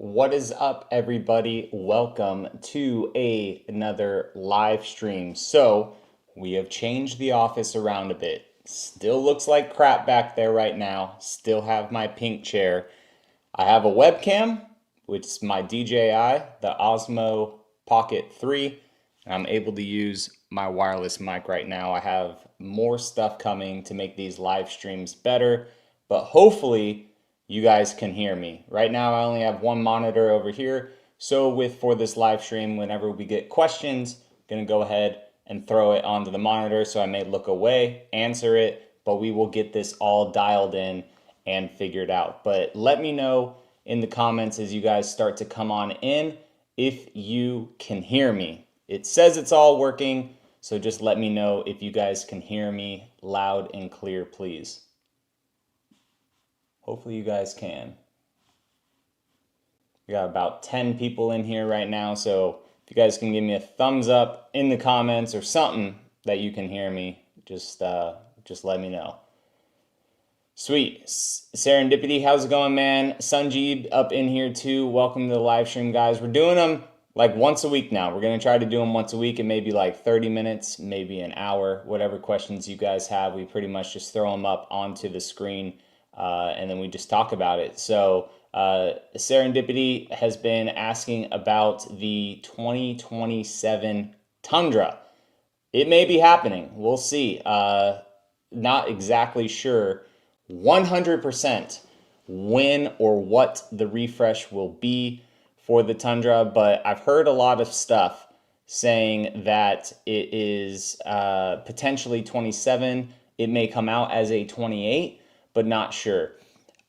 What is up, everybody? Welcome to another live stream. So, we have changed the office around a bit. Still looks like crap back there right now. Still have my pink chair. I have a webcam, which is my DJI, the Osmo Pocket 3. And I'm able to use my wireless mic right now. I have more stuff coming to make these live streams better, but hopefully you guys can hear me. Right now I only have one monitor over here. So for this live stream, whenever we get questions, I'm gonna go ahead and throw it onto the monitor so I may look away, answer it, but we will get this all dialed in and figured out. But let me know in the comments as you guys start to come on in if you can hear me. It says it's all working, so just let me know if you guys can hear me loud and clear, please. Hopefully you guys can. We got about 10 people in here right now, so if you guys can give me a thumbs up in the comments or something that you can hear me, just let me know. Sweet. Serendipity, how's it going, man? Sanjeev up in here too. Welcome to the live stream, guys. We're doing them like once a week now. We're going to try to do them once a week. It may be like 30 minutes, maybe an hour, whatever questions you guys have. We pretty much just throw them up onto the screen and then we just talk about it. So Serendipity has been asking about the 2027 Tundra. It may be happening. We'll see. Not exactly sure 100% when or what the refresh will be for the Tundra, but I've heard a lot of stuff saying that it is potentially 27. It may come out as a 28, but not sure.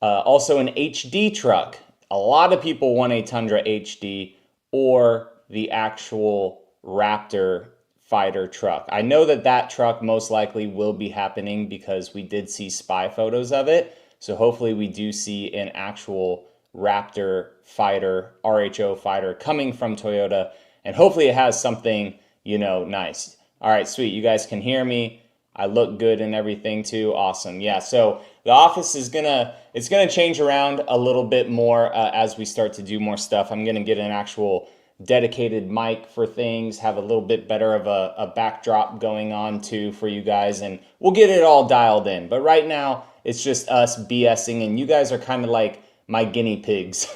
Also an HD truck. A lot of people want a Tundra HD or the actual Raptor fighter truck. I know that truck most likely will be happening because we did see spy photos of it. So hopefully we do see an actual Raptor fighter, RHO fighter coming from Toyota. And hopefully it has something, nice. All right, sweet. You guys can hear me. I look good and everything too. Awesome. Yeah, so the office is it's gonna change around a little bit more as we start to do more stuff. I'm gonna get an actual dedicated mic for things, have a little bit better of a backdrop going on too for you guys, and we'll get it all dialed in. But right now, it's just us BSing, and you guys are kind of like my guinea pigs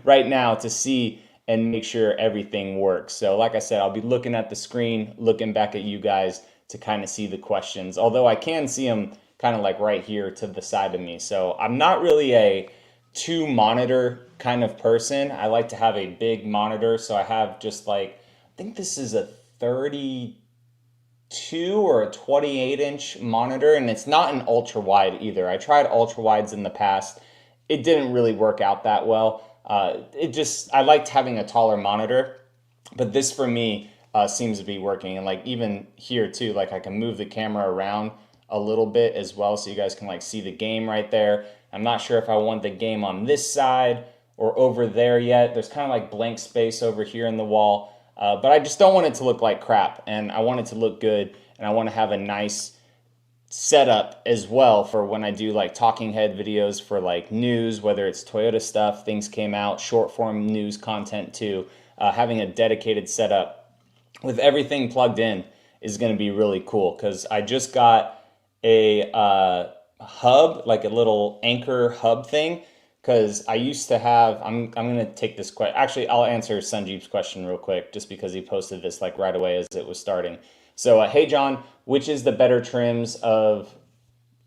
right now to see and make sure everything works. So like I said, I'll be looking at the screen, looking back at you guys to kind of see the questions, although I can see them kind of like right here to the side of me. So I'm not really a two monitor kind of person. I like to have a big monitor. So I have just like, I think this is a 32 or a 28-inch monitor, and it's not an ultra wide either. I tried ultra wides in the past. It didn't really work out that well. I liked having a taller monitor, but this for me seems to be working. And like even here too, like I can move the camera around a little bit as well, so you guys can like see the game right there. I'm not sure if I want the game on this side or over there yet. There's kind of like blank space over here in the wall, but I just don't want it to look like crap, and I want it to look good, and I want to have a nice setup as well for when I do like talking head videos for like news, whether it's Toyota stuff, things came out, short form news content too. Having a dedicated setup with everything plugged in is going to be really cool, because I just got a hub, like a little anchor hub thing, because I used to have, I'm going to take this question. Actually, I'll answer Sanjeev's question real quick, just because he posted this like right away as it was starting. So, hey John, which is the better trims of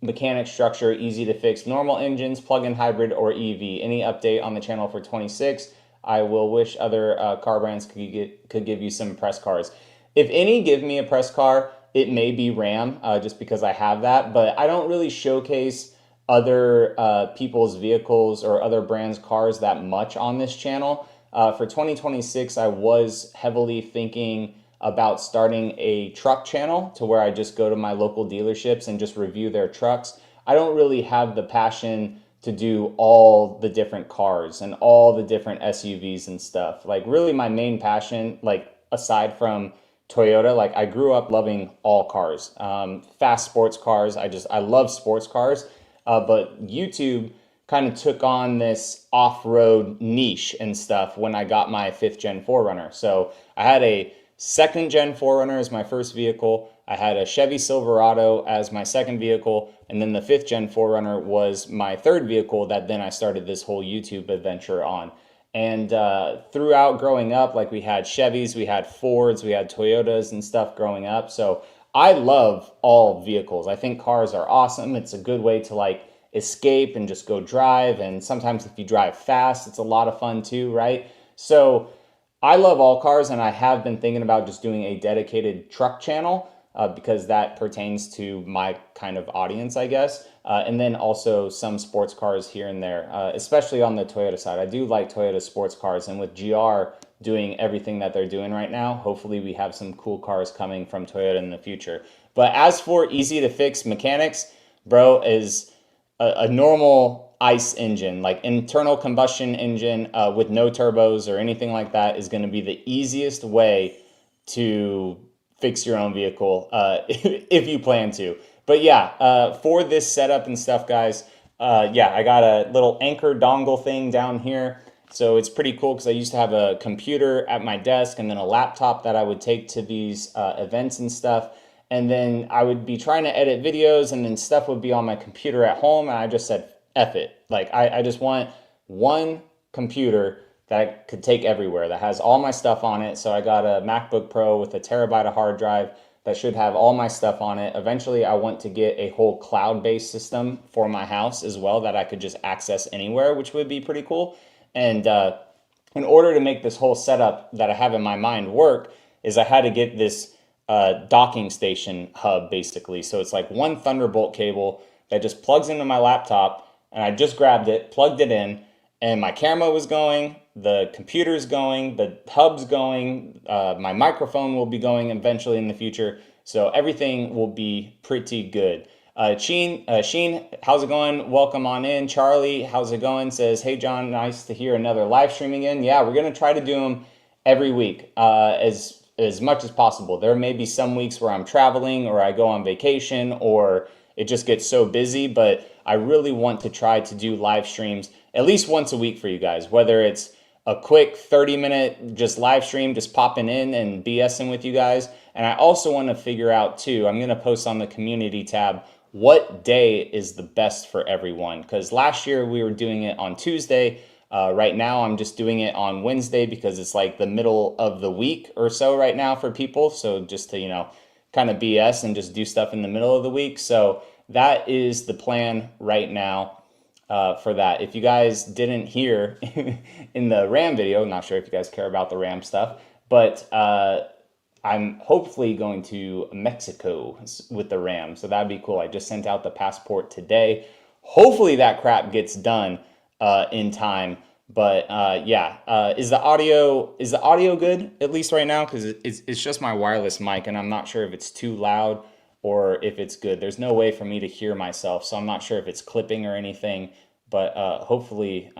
mechanic structure, easy to fix, normal engines, plug-in hybrid, or EV? Any update on the channel for 26? I will wish other car brands could give you some press cars. If any give me a press car, it may be Ram, just because I have that, but I don't really showcase other people's vehicles or other brands' cars that much on this channel. For 2026, I was heavily thinking about starting a truck channel to where I just go to my local dealerships and just review their trucks. I don't really have the passion to do all the different cars and all the different SUVs and stuff. Like really my main passion, like aside from Toyota, like I grew up loving all cars, fast sports cars. I love sports cars, but YouTube kind of took on this off-road niche and stuff when I got my 5th gen 4Runner. So I had a 2nd gen 4Runner as my first vehicle. I had a Chevy Silverado as my second vehicle, and then the 5th gen 4Runner was my third vehicle that then I started this whole YouTube adventure on. And throughout growing up, like we had Chevys, we had Fords, we had Toyotas and stuff growing up. So I love all vehicles. I think cars are awesome. It's a good way to like escape and just go drive. And sometimes if you drive fast, it's a lot of fun too, right? So I love all cars, and I have been thinking about just doing a dedicated truck channel because that pertains to my kind of audience, I guess. And then also some sports cars here and there, especially on the Toyota side. I do like Toyota sports cars, and with GR doing everything that they're doing right now, hopefully we have some cool cars coming from Toyota in the future. But as for easy to fix mechanics, bro, is a normal ICE engine, like internal combustion engine with no turbos or anything like that, is going to be the easiest way to fix your own vehicle if you plan to. But yeah, for this setup and stuff, guys, yeah, I got a little Anchor dongle thing down here. So it's pretty cool because I used to have a computer at my desk and then a laptop that I would take to these events and stuff. And then I would be trying to edit videos, and then stuff would be on my computer at home. And I just said, F it. Like, I just want one computer that I could take everywhere that has all my stuff on it. So I got a MacBook Pro with a terabyte of hard drive that should have all my stuff on it. Eventually, I want to get a whole cloud-based system for my house as well that I could just access anywhere, which would be pretty cool. And in order to make this whole setup that I have in my mind work, is I had to get this docking station hub, basically. So it's like one Thunderbolt cable that just plugs into my laptop, and I just grabbed it, plugged it in, and my camera was going, the computer's going, the hub's going, my microphone will be going eventually in the future. So everything will be pretty good. Sheen, how's it going? Welcome on in. Charlie, how's it going? Says, hey, John, nice to hear another live streaming in. Yeah, we're going to try to do them every week as much as possible. There may be some weeks where I'm traveling or I go on vacation or it just gets so busy, but I really want to try to do live streams at least once a week for you guys, whether it's a quick 30-minute just live stream, just popping in and BSing with you guys. And I also want to figure out too, I'm going to post on the community tab, what day is the best for everyone. Because last year we were doing it on Tuesday. Right now I'm just doing it on Wednesday because it's like the middle of the week or so right now for people. So just to, you know, kind of BS and just do stuff in the middle of the week. So that is the plan right now for that. If you guys didn't hear in the Ram video, not sure if you guys care about the Ram stuff, but I'm hopefully going to Mexico with the Ram. So that'd be cool. I just sent out the passport today. Hopefully that crap gets done in time. But yeah, is the audio good at least right now? Because it's just my wireless mic, and I'm not sure if it's too loud or if it's good. There's no way for me to hear myself, so I'm not sure if it's clipping or anything. But hopefully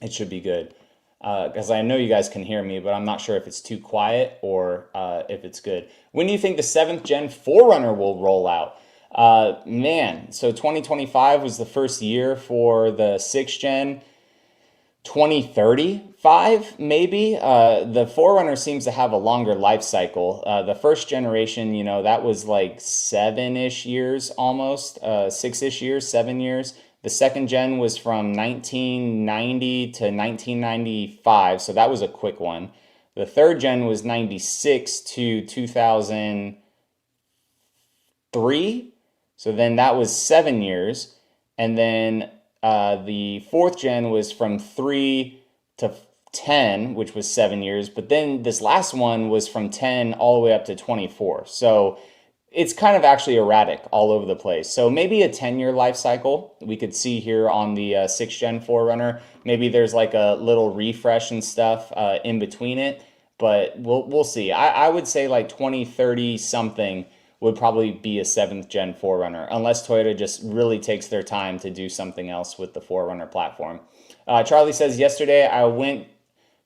it should be good. Because I know you guys can hear me, but I'm not sure if it's too quiet or if it's good. When do you think the 7th gen 4Runner will roll out? Man, so 2025 was the first year for the 6th gen. 2035 maybe. The 4Runner seems to have a longer life cycle. The first generation, you know, that was like 7-ish years almost, 6-ish years, 7 years. The 2nd gen was from 1990 to 1995, so that was a quick one. The 3rd gen was 96 to 2003, so then that was 7 years. And then the 4th gen was from 3 to 10, which was 7 years. But then this last one was from 10 all the way up to 24. So it's kind of actually erratic all over the place. So maybe a 10-year life cycle we could see here on the 6th gen 4Runner. Maybe there's like a little refresh and stuff in between it. But we'll see. I would say like 2030 something would probably be a 7th gen 4Runner, unless Toyota just really takes their time to do something else with the 4Runner platform. Charlie says, yesterday I went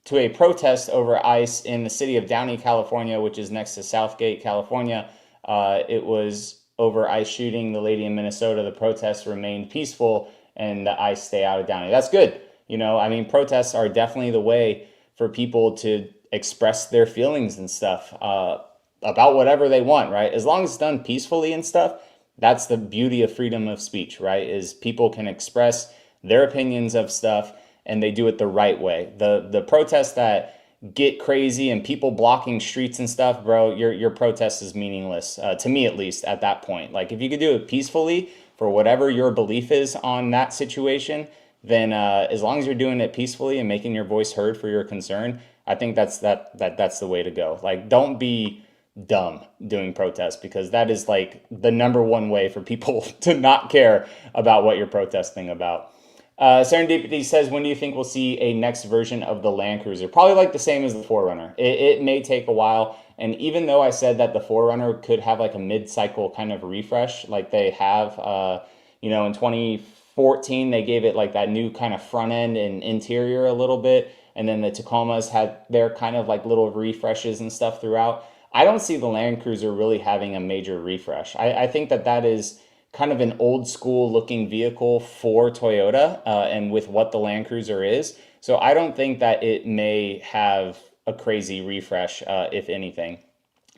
to a protest over ICE in the city of Downey, California, which is next to Southgate, California. It was over ICE shooting the lady in Minnesota. The protests remained peaceful, and the ice stay out of Downey. That's good. I mean, protests are definitely the way for people to express their feelings and stuff about whatever they want, right? As long as it's done peacefully and stuff, that's the beauty of freedom of speech, right? Is people can express their opinions of stuff and they do it the right way. The protests that get crazy and people blocking streets and stuff, bro, your protest is meaningless, to me at least, at that point. Like, if you could do it peacefully for whatever your belief is on that situation, then as long as you're doing it peacefully and making your voice heard for your concern, I think that's the way to go. Like, don't be dumb doing protests, because that is like the number one way for people to not care about what you're protesting about. Serendipity says, when do you think we'll see a next version of the Land Cruiser? Probably like the same as the 4Runner. It may take a while. And even though I said that the 4Runner could have like a mid-cycle kind of refresh, like they have, in 2014, they gave it like that new kind of front end and interior a little bit. And then the Tacomas had their kind of like little refreshes and stuff throughout. I don't see the Land Cruiser really having a major refresh. I think that is kind of an old school looking vehicle for Toyota and with what the Land Cruiser is. So I don't think that it may have a crazy refresh, if anything.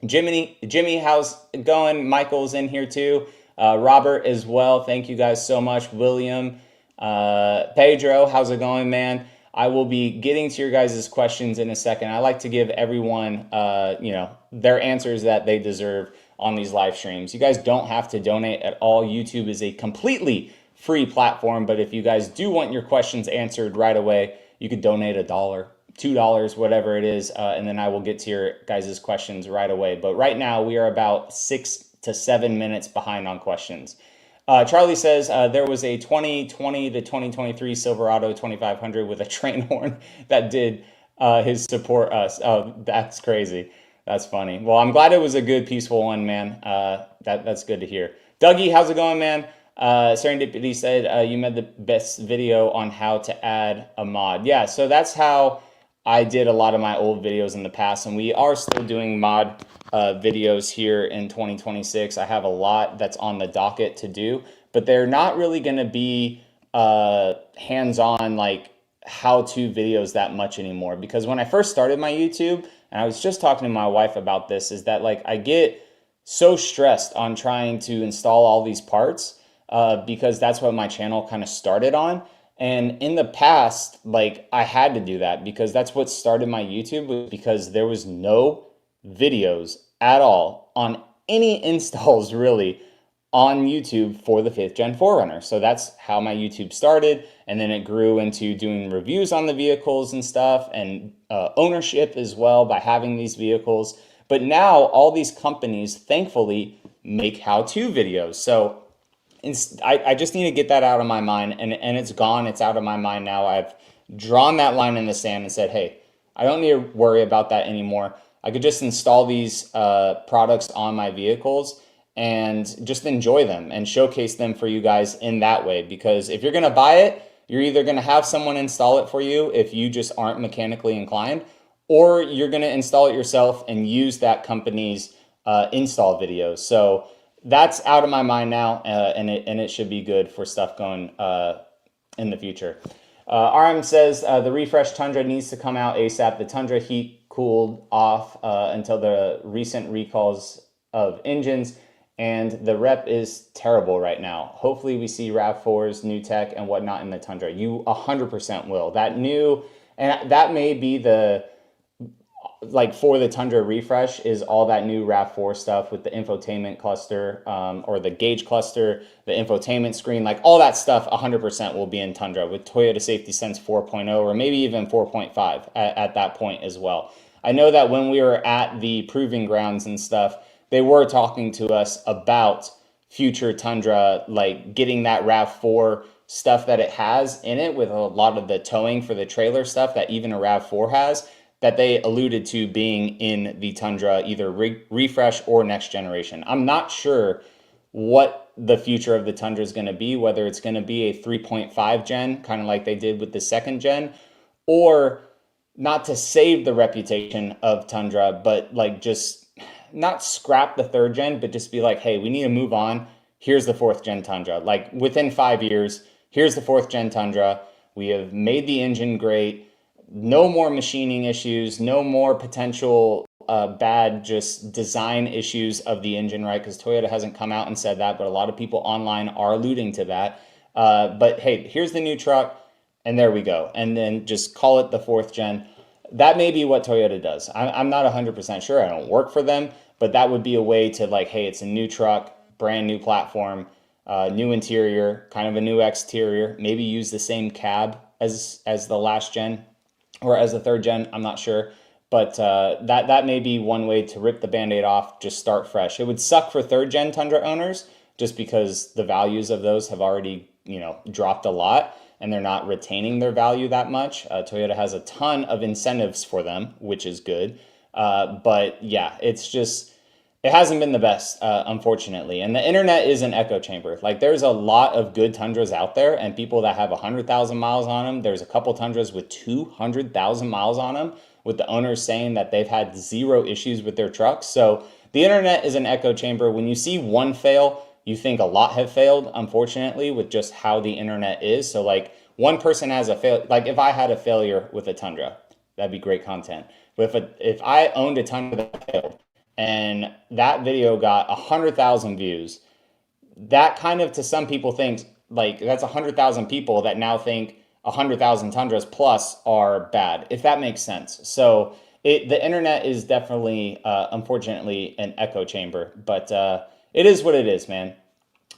Jimmy, how's it going? Michael's in here too. Robert as well. Thank you guys so much. William, Pedro, how's it going, man? I will be getting to your guys' questions in a second. I like to give everyone, their answers that they deserve on these live streams. You guys don't have to donate at all. YouTube is a completely free platform, but if you guys do want your questions answered right away, you could donate $1, $2, whatever it is, and then I will get to your guys' questions right away. But right now, we are about 6 to 7 minutes behind on questions. Charlie says there was a 2020 to 2023 Silverado 2500 with a train horn that did his support us. Oh, that's crazy. That's funny. Well, I'm glad it was a good, peaceful one, man. That's good to hear. Dougie, how's it going, man? Serendipity said you made the best video on how to add a mod. Yeah, so that's how I did a lot of my old videos in the past, and we are still doing mod videos here in 2026. I have a lot that's on the docket to do, but they're not really going to be hands-on, like how-to videos that much anymore. Because when I first started my YouTube, and I was just talking to my wife about this, is that like I get so stressed on trying to install all these parts because that's what my channel kind of started on. And in the past, like I had to do that because that's what started my YouTube, because there was no videos at all on any installs really on YouTube for the 5th Gen 4Runner. So that's how my YouTube started. And then it grew into doing reviews on the vehicles and stuff, and ownership as well by having these vehicles. But now all these companies, thankfully, make how-to videos. So I just need to get that out of my mind, and it's gone. It's out of my mind now. I've drawn that line in the sand and said, hey, I don't need to worry about that anymore. I could just install these products on my vehicles and just enjoy them and showcase them for you guys in that way. Because if you're going to buy it, you're either going to have someone install it for you if you just aren't mechanically inclined, or you're going to install it yourself and use that company's install videos. So that's out of my mind now, and it should be good for stuff going in the future. RM says the refresh Tundra needs to come out ASAP. The Tundra heat cooled off until the recent recalls of engines, and the rep is terrible right now. Hopefully we see RAV4's new tech and whatnot in the Tundra. You 100% will. That new, and that may be the, like for the Tundra refresh, is all that new RAV4 stuff with the infotainment cluster or the gauge cluster, the infotainment screen, like all that stuff 100% will be in Tundra with Toyota Safety Sense 4.0 or maybe even 4.5 at that point as well. I know that when we were at the proving grounds and stuff, they were talking to us about future Tundra, like getting that RAV4 stuff that it has in it with a lot of the towing for the trailer stuff that even a RAV4 has, that they alluded to being in the Tundra, either refresh or next generation. I'm not sure what the future of the Tundra is going to be, whether it's going to be a 3.5 gen, kind of like they did with the 2nd gen, or not to save the reputation of Tundra, but like just not scrap the 3rd gen, but just be like, hey, we need to move on. Here's the 4th gen Tundra. Like within 5 years, here's the 4th gen Tundra. We have made the engine great. No more machining issues, no more potential bad just design issues of the engine, right? Because Toyota hasn't come out and said that, but a lot of people online are alluding to that. But hey, here's the new truck, and there we go. And then just call it the 4th gen. That may be what Toyota does. I'm not 100% sure. I don't work for them, but that would be a way to like, hey, it's a new truck, brand new platform, new interior, kind of a new exterior. Maybe use the same cab as the last gen or as the 3rd gen. I'm not sure. But that may be one way to rip the Band-Aid off, just start fresh. It would suck for 3rd gen Tundra owners just because the values of those have already, dropped a lot and they're not retaining their value that much. Toyota has a ton of incentives for them, which is good. But yeah, it hasn't been the best, unfortunately. And the internet is an echo chamber. Like there's a lot of good Tundras out there and people that have 100,000 miles on them. There's a couple Tundras with 200,000 miles on them, with the owners saying that they've had 0 issues with their trucks. So the internet is an echo chamber. When you see one fail, you think a lot have failed, unfortunately, with just how the internet is. So like one person has a fail, like if I had a failure with a Tundra, that'd be great content. But if I owned a Tundra that failed and that video got 100,000 views, that kind of to some people thinks like that's 100,000 people that now think 100,000 Tundras plus are bad, if that makes sense. So the internet is definitely, unfortunately, an echo chamber, but it is what it is, man.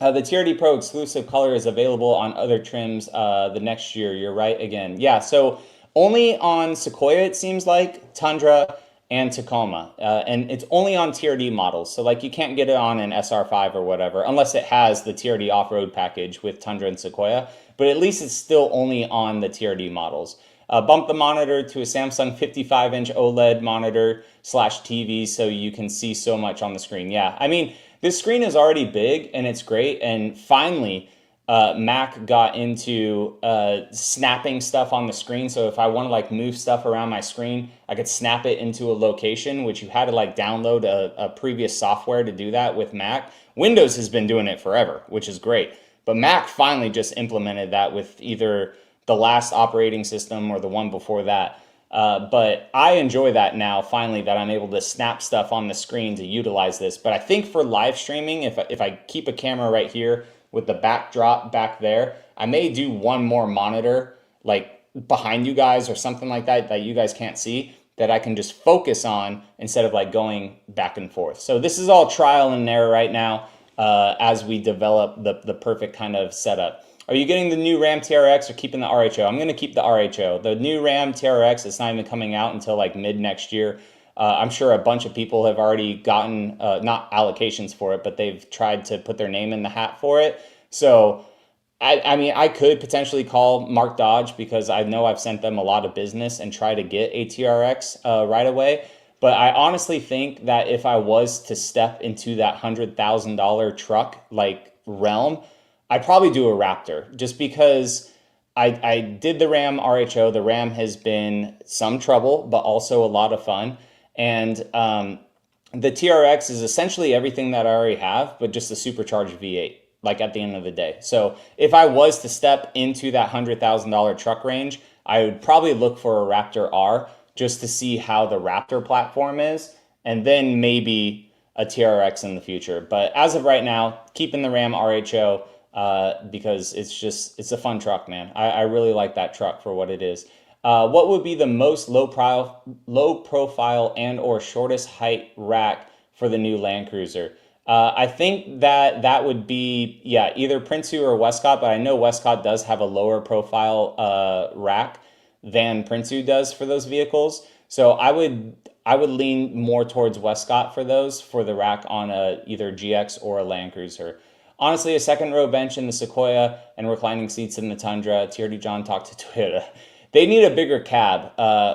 The TRD Pro exclusive color is available on other trims the next year. You're right again. Yeah, so only on Sequoia, it seems like, Tundra, and Tacoma. And it's only on TRD models. So like you can't get it on an SR5 or whatever, unless it has the TRD off-road package with Tundra and Sequoia. But at least it's still only on the TRD models. Bump the monitor to a Samsung 55-inch OLED monitor / TV so you can see so much on the screen. Yeah, I mean, this screen is already big and it's great. And finally, Mac got into snapping stuff on the screen. So if I want to like move stuff around my screen, I could snap it into a location, which you had to like download a previous software to do that with Mac. Windows has been doing it forever, which is great. But Mac finally just implemented that with either the last operating system or the one before that. But I enjoy that now, finally, that I'm able to snap stuff on the screen to utilize this. But I think for live streaming, if I keep a camera right here with the backdrop back there, I may do one more monitor like behind you guys or something like that that you guys can't see, that I can just focus on instead of like going back and forth. So this is all trial and error right now as we develop the perfect kind of setup. Are you getting the new Ram TRX or keeping the RHO? I'm going to keep the RHO. The new Ram TRX is not even coming out until like mid next year. I'm sure a bunch of people have already gotten, not allocations for it, but they've tried to put their name in the hat for it. So, I mean, I could potentially call Mark Dodge because I know I've sent them a lot of business and try to get a TRX right away. But I honestly think that if I was to step into that $100,000 truck like realm, I'd probably do a Raptor just because I did the Ram RHO. The Ram has been some trouble, but also a lot of fun. And the TRX is essentially everything that I already have, but just a supercharged V8, like at the end of the day. So if I was to step into that $100,000 truck range, I would probably look for a Raptor R just to see how the Raptor platform is, and then maybe a TRX in the future. But as of right now, keeping the Ram RHO, because it's a fun truck, man. I really like that truck for what it is. What would be the most low profile and or shortest height rack for the new Land Cruiser? I think that would be, yeah, either Prinsu or Westcott, but I know Westcott does have a lower profile rack than Prinsu does for those vehicles. So I would lean more towards Westcott for those, for the rack on either GX or a Land Cruiser. Honestly, a second row bench in the Sequoia and reclining seats in the Tundra. TRD John talked to Toyota. They need a bigger cab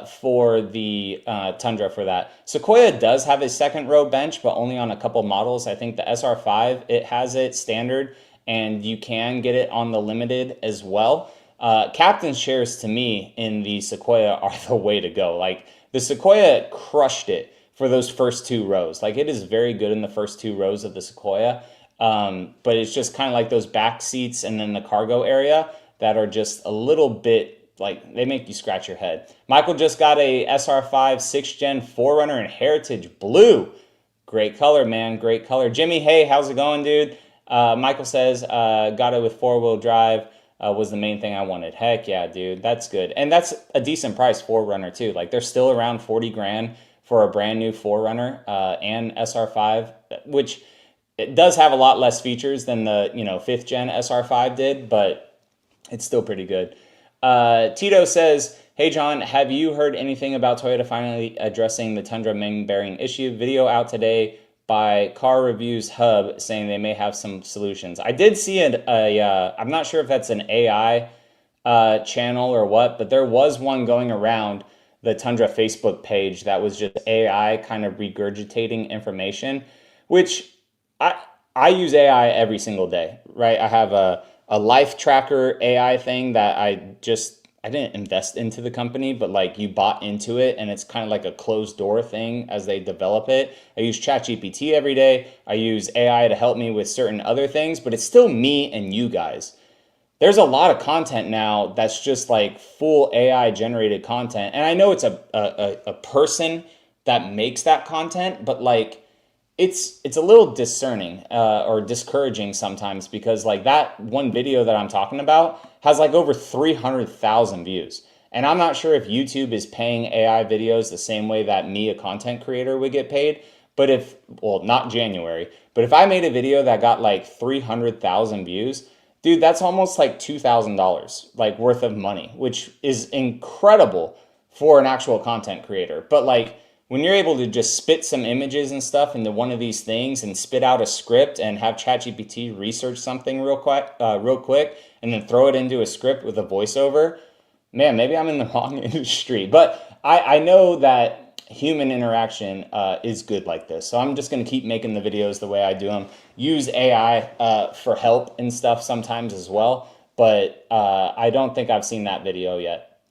for the Tundra for that. Sequoia does have a second row bench, but only on a couple models. I think the SR5, it has it standard, and you can get it on the limited as well. Captain's chairs to me in the Sequoia are the way to go. Like the Sequoia crushed it for those first 2 rows. Like it is very good in the first 2 rows of the Sequoia. But it's just kind of like those back seats and then the cargo area. that are just a little bit, like, they make you scratch your head. Michael just got a SR5 6th Gen 4Runner in Heritage Blue. Great color, man. Great color. Jimmy, hey, how's it going, dude? Michael says, got it with 4-wheel drive. Was the main thing I wanted. Heck yeah, dude. That's good. And that's a decent price 4Runner too. Like, they're still around 40 grand for a brand new 4Runner and SR5, which it does have a lot less features than the 5th gen SR5 did, but it's still pretty good. Tito says, hey John, have you heard anything about Toyota finally addressing the Tundra main bearing issue? Video out today by Car Reviews Hub saying they may have some solutions. I did see I'm not sure if that's an AI channel or what, but there was one going around the Tundra Facebook page that was just AI kind of regurgitating information, which I use AI every single day, right? I have a life tracker AI thing that I didn't invest into the company, but like you bought into it and it's kind of like a closed door thing as they develop it. I use ChatGPT every day. I use AI to help me with certain other things, but it's still me and you guys. There's a lot of content now that's just like full AI generated content. And I know it's a person that makes that content, but like it's a little discerning or discouraging sometimes, because like that one video that I'm talking about has like over 300,000 views. And I'm not sure if YouTube is paying AI videos the same way that me, a content creator, would get paid. But not January, but if I made a video that got like 300,000 views, dude, that's almost like $2,000 like worth of money, which is incredible for an actual content creator. But like, when you're able to just spit some images and stuff into one of these things and spit out a script and have ChatGPT research something real quick, and then throw it into a script with a voiceover, man, maybe I'm in the wrong industry. But I know that human interaction is good like this. So I'm just going to keep making the videos the way I do them. Use AI for help and stuff sometimes as well. But I don't think I've seen that video yet.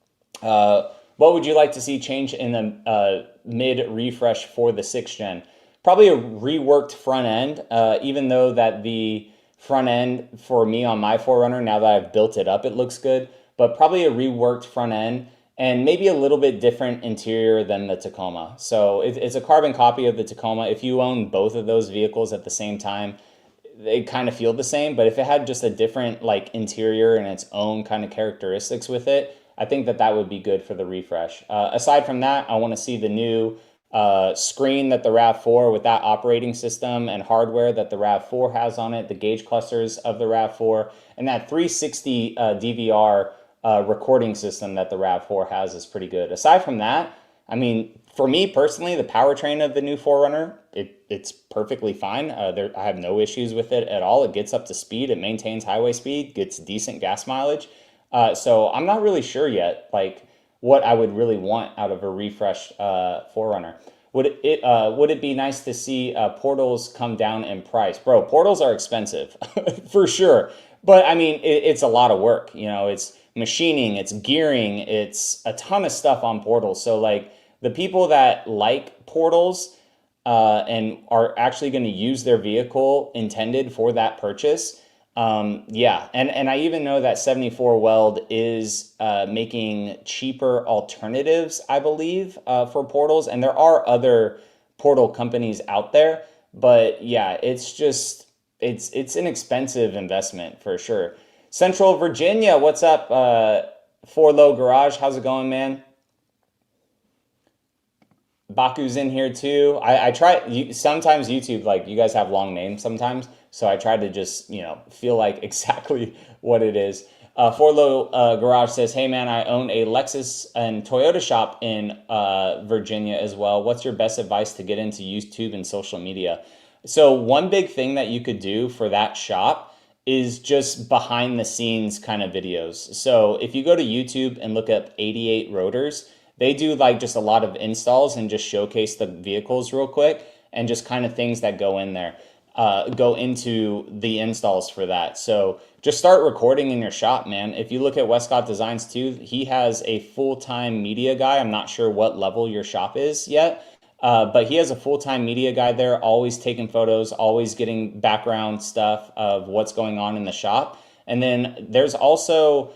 What would you like to see change in the mid refresh for the 6th gen? Probably a reworked front end, even though that the front end for me on my 4Runner, now that I've built it up, it looks good, but probably a reworked front end and maybe a little bit different interior than the Tacoma. So it's a carbon copy of the Tacoma. If you own both of those vehicles at the same time, they kind of feel the same, but if it had just a different like interior and its own kind of characteristics with it, I think that would be good for the refresh. Aside from that, I want to see the new screen that the RAV4 with that operating system and hardware that the RAV4 has on it, the gauge clusters of the RAV4, and that 360 DVR recording system that the RAV4 has is pretty good. Aside from that, I mean, for me personally, the powertrain of the new 4Runner, it's perfectly fine. I have no issues with it at all. It gets up to speed. It maintains highway speed, gets decent gas mileage. So I'm not really sure yet, like what I would really want out of a refreshed 4Runner. Would it be nice to see portals come down in price? Bro, portals are expensive for sure. But I mean, it's a lot of work. It's machining, it's gearing, it's a ton of stuff on portals. So like the people that like portals and are actually going to use their vehicle intended for that purchase, yeah, and I even know that 74 Weld is making cheaper alternatives, I believe, for portals, and there are other portal companies out there, but yeah, it's an expensive investment for sure. Central Virginia, what's up? For Low Garage, how's it going, man? Baku's in here too. I try, sometimes YouTube, like you guys have long names sometimes, so I try to just, feel like exactly what it is. For Low Garage says, hey man, I own a Lexus and Toyota shop in Virginia as well. What's your best advice to get into YouTube and social media? So one big thing that you could do for that shop is just behind the scenes kind of videos. So if you go to YouTube and look up 88 Rotors, they do like just a lot of installs and just showcase the vehicles real quick and just kind of things that go in there, go into the installs for that. So just start recording in your shop, man. If you look at Westcott Designs too, he has a full-time media guy. I'm not sure what level your shop is yet, but he has a full-time media guy there, always taking photos, always getting background stuff of what's going on in the shop. And then there's also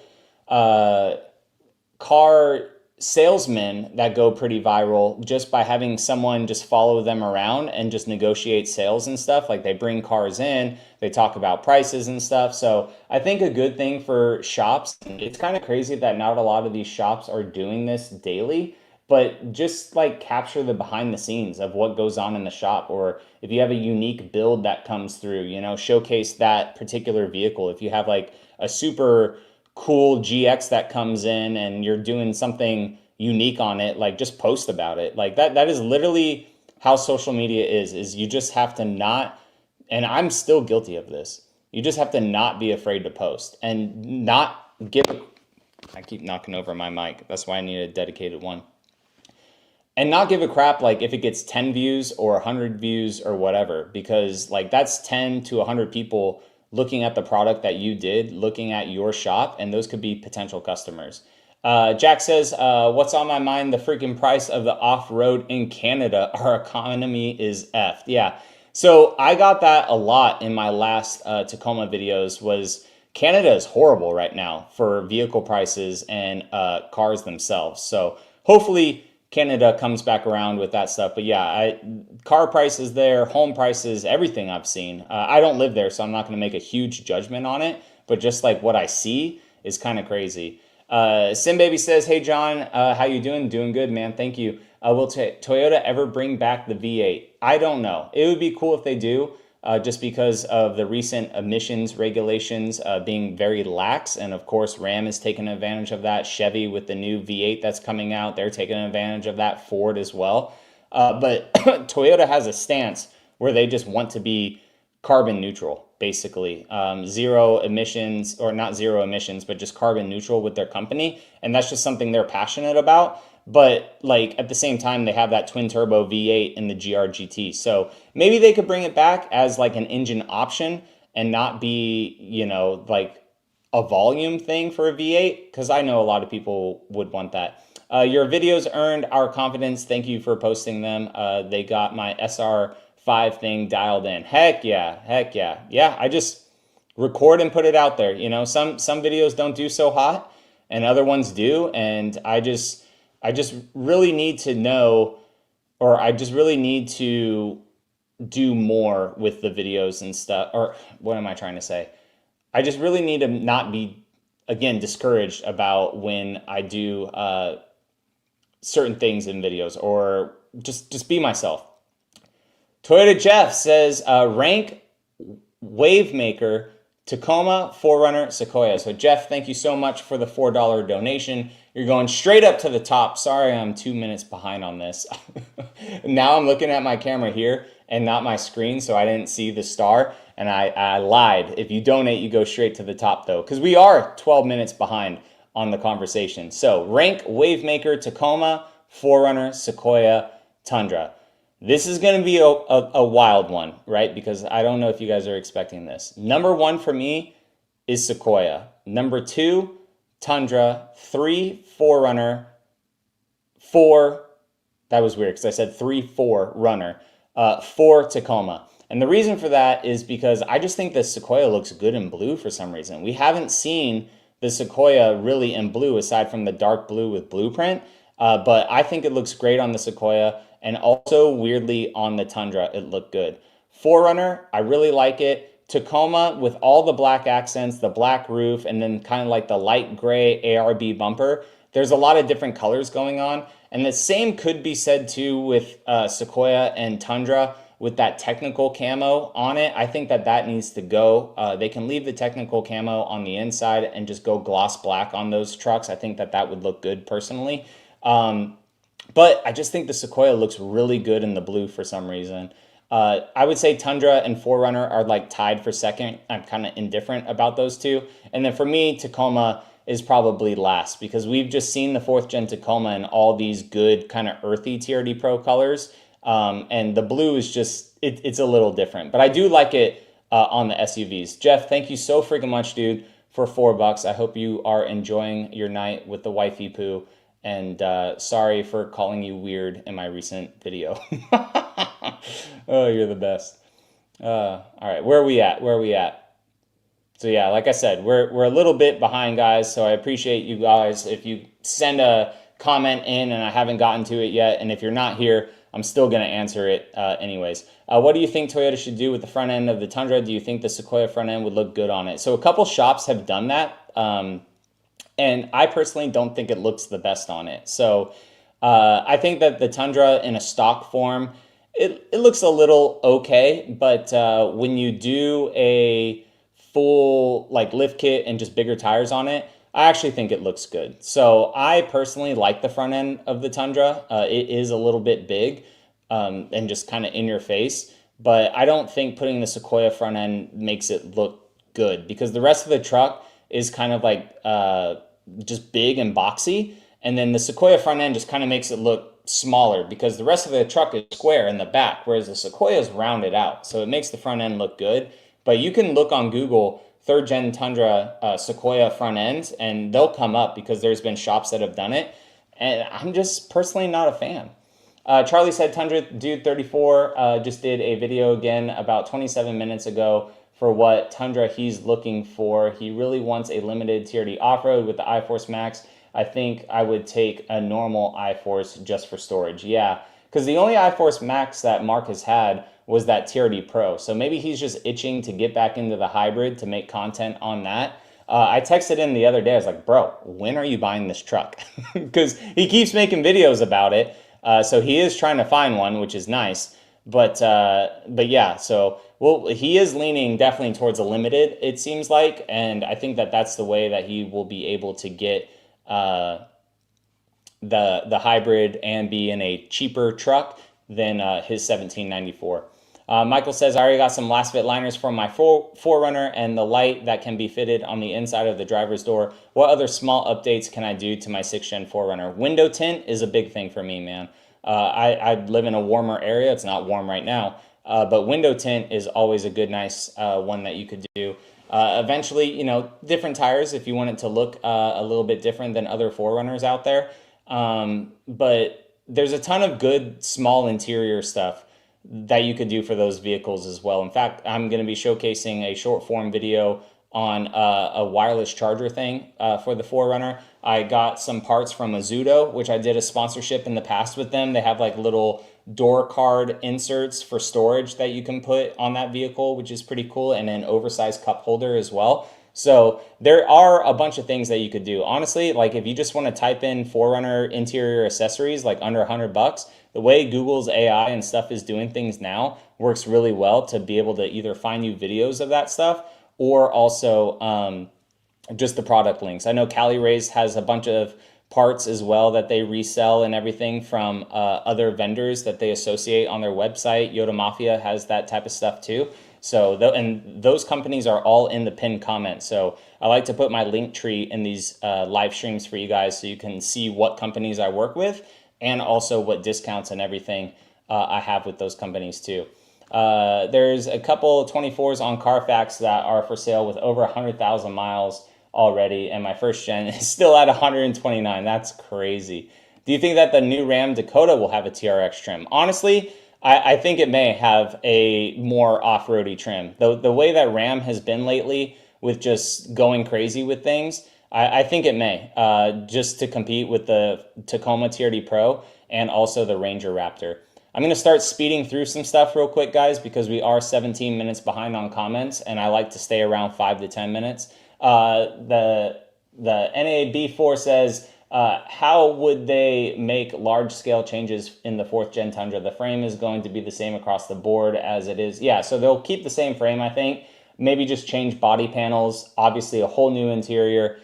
car salesmen that go pretty viral just by having someone just follow them around and just negotiate sales and stuff. Like they bring cars in, they talk about prices and stuff. So I think a good thing for shops, it's kind of crazy that not a lot of these shops are doing this daily, but just like capture the behind the scenes of what goes on in the shop. Or if you have a unique build that comes through, you know, showcase that particular vehicle. If you have like a super cool GX that comes in and you're doing something unique on it, like just post about it. Like that is literally how social media is you just have to not, and I'm still guilty of this, you just have to not be afraid to post and not give I keep knocking over my mic, that's why I need a dedicated one, and not give a crap like if it gets 10 views or 100 views or whatever, because like that's 10 to 100 people looking at the product that you did, looking at your shop, and those could be potential customers. Jack says, what's on my mind? The freaking price of the off-road in Canada. Our economy is effed. Yeah. So I got that a lot in my last Tacoma videos. Was Canada is horrible right now for vehicle prices and cars themselves. So hopefully Canada comes back around with that stuff. But yeah, car prices there, home prices, everything I've seen. I don't live there, so I'm not going to make a huge judgment on it. But just like what I see is kind of crazy. Sim Baby says, hey John, how you doing? Doing good, man. Thank you. Will Toyota ever bring back the V8? I don't know. It would be cool if they do. Just because of the recent emissions regulations being very lax. And of course, Ram is taking advantage of that. Chevy with the new V8 that's coming out, they're taking advantage of that. Ford as well. But Toyota has a stance where they just want to be carbon neutral, basically. Zero emissions, or not zero emissions, but just carbon neutral with their company. And that's just something they're passionate about. But like at the same time, they have that twin turbo V8 in the GR-GT. So maybe they could bring it back as like an engine option and not be, you know, like a volume thing for a V8, because I know a lot of people would want that. Your videos earned our confidence. Thank you for posting them. They got my SR5 thing dialed in. Heck yeah, heck yeah. Yeah, I just record and put it out there. You know, some videos don't do so hot and other ones do. And I just really need to know, or I just really need to do more with the videos and stuff. Or what am I trying to say? I just really need to not be, again, discouraged about when I do certain things in videos, or just be myself. Toyota Jeff says, rank Wavemaker, Tacoma, 4Runner, Sequoia. So Jeff, thank you so much for the $4 donation. You're going straight up to the top. Sorry, I'm 2 minutes behind on this. Now I'm looking at my camera here and not my screen, so I didn't see the star, and I lied. If you donate, you go straight to the top though, because we are 12 minutes behind on the conversation. So rank Wavemaker, Tacoma, 4Runner, Sequoia, Tundra. This is going to be a wild one, right? Because I don't know if you guys are expecting this. Number 1 for me is Sequoia. Number 2, Tundra. 3, 4Runner. 4, that was weird because I said 3, 4 Runner. 4, Tacoma. And the reason for that is because I just think the Sequoia looks good in blue for some reason. We haven't seen the Sequoia really in blue aside from the dark blue with blueprint. But I think it looks great on the Sequoia. And also, weirdly, on the Tundra, it looked good. 4Runner, I really like it. Tacoma, with all the black accents, the black roof, and then kind of like the light gray ARB bumper, there's a lot of different colors going on. And the same could be said, too, with Sequoia and Tundra, with that technical camo on it. I think that needs to go. They can leave the technical camo on the inside and just go gloss black on those trucks. I think that would look good, personally. But I just think the Sequoia looks really good in the blue for some reason. I would say Tundra and 4Runner are like tied for second. I'm kind of indifferent about those two. And then for me, Tacoma is probably last, because we've just seen the 4th gen Tacoma in all these good kind of earthy TRD Pro colors. And the blue is just, it's a little different. But I do like it on the SUVs. Jeff, thank you so freaking much, dude, for $4. I hope you are enjoying your night with the wifey poo. And sorry for calling you weird in my recent video. Oh, you're the best. All right, where are we at? So yeah, like I said, we're a little bit behind, guys. So I appreciate you guys if you send a comment in and I haven't gotten to it yet. And if you're not here, I'm still gonna answer it anyways. What do you think Toyota should do with the front end of the Tundra? Do you think the Sequoia front end would look good on it? So a couple shops have done that, and I personally don't think it looks the best on it. So I think that the Tundra in a stock form, it looks a little okay, but when you do a full like lift kit and just bigger tires on it, I actually think it looks good. So I personally like the front end of the Tundra. It is a little bit big and just kind of in your face, but I don't think putting the Sequoia front end makes it look good because the rest of the truck is kind of like just big and boxy. And then the Sequoia front end just kind of makes it look smaller because the rest of the truck is square in the back, whereas the Sequoia is rounded out. So it makes the front end look good. But you can look on Google, third gen Tundra Sequoia front ends, and they'll come up because there's been shops that have done it. And I'm just personally not a fan. Charlie said, Tundra Dude 34 just did a video again about 27 minutes ago for what Tundra he's looking for. He really wants a limited TRD off-road with the iForce Max. I think I would take a normal iForce just for storage. Yeah, because the only iForce Max that Mark has had was that TRD Pro. So maybe he's just itching to get back into the hybrid to make content on that. I texted him the other day. I was like, bro, when are you buying this truck? Because he keeps making videos about it. So he is trying to find one, which is nice. But yeah, so well, he is leaning definitely towards a limited, it seems like. And I think that that's the way that he will be able to get the hybrid and be in a cheaper truck than his 1794. Michael says, I already got some last fit liners from my 4Runner and the light that can be fitted on the inside of the driver's door. What other small updates can I do to my 6th gen 4Runner? Window tint is a big thing for me, man. I live in a warmer area. It's not warm right now, but window tint is always a good, nice one that you could do. Eventually, you know, different tires if you want it to look a little bit different than other 4Runners out there. But there's a ton of good small interior stuff that you could do for those vehicles as well. In fact, I'm going to be showcasing a short form video on a wireless charger thing for the 4Runner. I got some parts from Azudo, which I did a sponsorship in the past with them. They have like little door card inserts for storage that you can put on that vehicle, which is pretty cool, and an oversized cup holder as well. So there are a bunch of things that you could do. Honestly, like if you just want to type in 4Runner interior accessories, like under $100, the way Google's AI and stuff is doing things now works really well to be able to either find you videos of that stuff or also just the product links. I know Cali Rays has a bunch of parts as well that they resell and everything from other vendors that they associate on their website. Yoda Mafia has that type of stuff too. So, and those companies are all in the pinned comment. So I like to put my link tree in these live streams for you guys so you can see what companies I work with and also what discounts and everything I have with those companies too. There's a couple 24s on Carfax that are for sale with over 100,000 miles already, and my first gen is still at 129. That's crazy. Do you think that the new Ram Dakota will have a TRX trim? Honestly, I think it may have a more off-roady trim. The way that Ram has been lately with just going crazy with things, I think it may, just to compete with the Tacoma TRD Pro and also the Ranger Raptor. I'm going to start speeding through some stuff real quick, guys, because we are 17 minutes behind on comments, and I like to stay around 5 to 10 minutes. The NAB4 says, how would they make large-scale changes in the 4th Gen Tundra? The frame is going to be the same across the board as it is. Yeah, so they'll keep the same frame, I think. Maybe just change body panels, obviously a whole new interior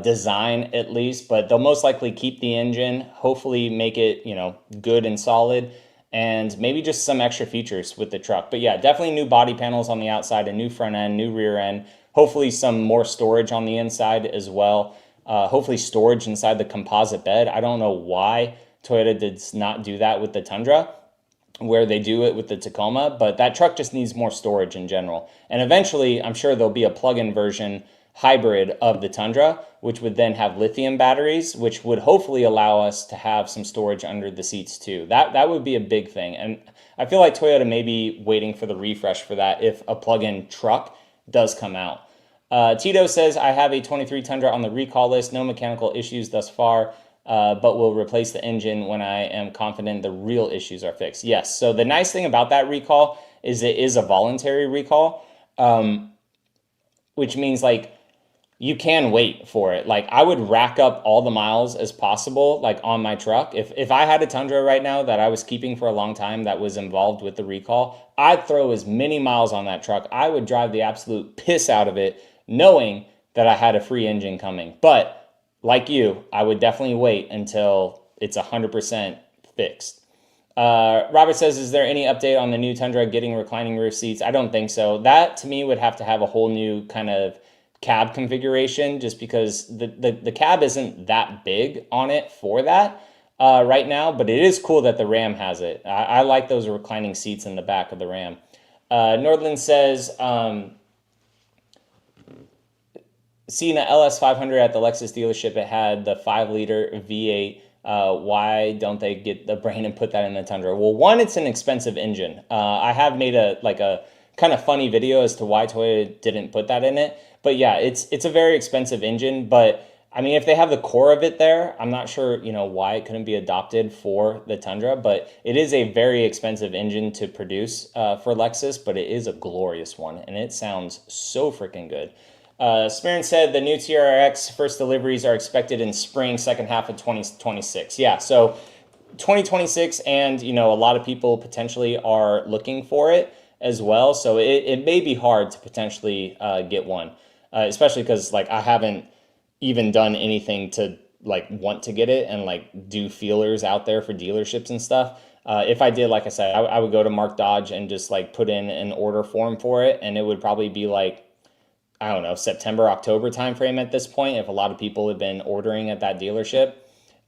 design at least, but they'll most likely keep the engine, hopefully make it, you know, good and solid, and maybe just some extra features with the truck. But yeah, definitely new body panels on the outside, a new front end, new rear end, hopefully some more storage on the inside as well. Hopefully storage inside the composite bed. I don't know why Toyota did not do that with the Tundra, where they do it with the Tacoma, but that truck just needs more storage in general. And eventually, I'm sure there'll be a plug-in version hybrid of the Tundra, which would then have lithium batteries, which would hopefully allow us to have some storage under the seats too. That would be a big thing. And I feel like Toyota may be waiting for the refresh for that if a plug-in truck does come out. Tito says, I have a 23 Tundra on the recall list, no mechanical issues thus far, but will replace the engine when I am confident the real issues are fixed. Yes, so the nice thing about that recall is it is a voluntary recall, which means like you can wait for it. Like I would rack up all the miles as possible, like on my truck. If I had a Tundra right now that I was keeping for a long time that was involved with the recall, I'd throw as many miles on that truck. I would drive the absolute piss out of it, knowing that I had a free engine coming. But like you, I would definitely wait until it's 100% fixed. Robert says, is there any update on the new Tundra getting reclining rear seats? I don't think so. That to me would have to have a whole new kind of cab configuration, just because the cab isn't that big on it for that right now, but it is cool that the Ram has it. I like those reclining seats in the back of the Ram. Nordland says, seeing the LS500 at the Lexus dealership, it had the 5-liter V8. Why don't they get the brain and put that in the Tundra? Well, one, it's an expensive engine. I have made a kind of funny video as to why Toyota didn't put that in it. But yeah, it's a very expensive engine. But I mean, if they have the core of it there, I'm not sure, why it couldn't be adopted for the Tundra. But it is a very expensive engine to produce for Lexus, but it is a glorious one, and it sounds so freaking good. Smarin said the new TRX first deliveries are expected in spring, second half of 2026. Yeah, so 2026, and a lot of people potentially are looking for it as well. So it may be hard to potentially get one, especially because I haven't even done anything to want to get it and do feelers out there for dealerships and stuff. If I did, like I said, I would go to Mark Dodge and just put in an order form for it, and it would probably be I don't know, September, October timeframe at this point, if a lot of people have been ordering at that dealership.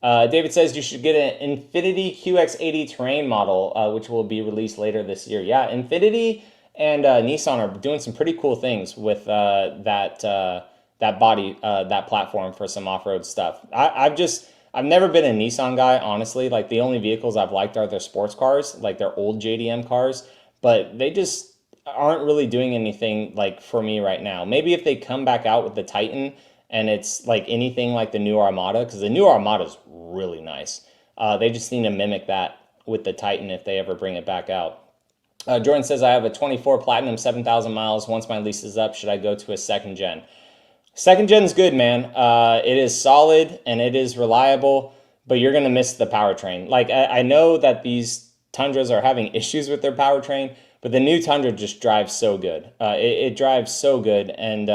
David says you should get an Infiniti QX80 terrain model, which will be released later this year. Yeah, Infiniti and Nissan are doing some pretty cool things with that body, that platform for some off-road stuff. I've never been a Nissan guy, honestly. The only vehicles I've liked are their sports cars, their old JDM cars, but they just aren't really doing anything for me right now. Maybe if they come back out with the Titan and it's anything like the new Armada, because the new Armada is really nice. They just need to mimic that with the Titan if they ever bring it back out. Jordan says, I have a 24 Platinum, 7,000 miles. Once my lease is up, should I go to a second gen? Second gen's good, man. It is solid and it is reliable, but you're going to miss the powertrain. I know that these Tundras are having issues with their powertrain, but the new Tundra just drives so good. It drives so good. And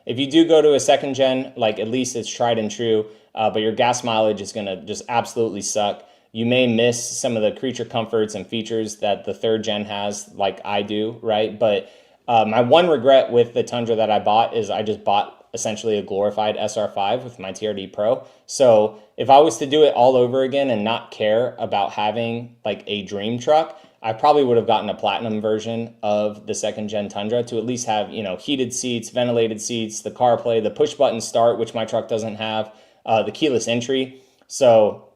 if you do go to a second gen, at least it's tried and true, but your gas mileage is going to just absolutely suck. You may miss some of the creature comforts and features that the third gen has, like I do, right? But my one regret with the Tundra that I bought is I just bought essentially a glorified SR5 with my TRD Pro. So if I was to do it all over again and not care about having a dream truck, I probably would have gotten a Platinum version of the second gen Tundra to at least have, heated seats, ventilated seats, the CarPlay, the push button start, which my truck doesn't have, the keyless entry. So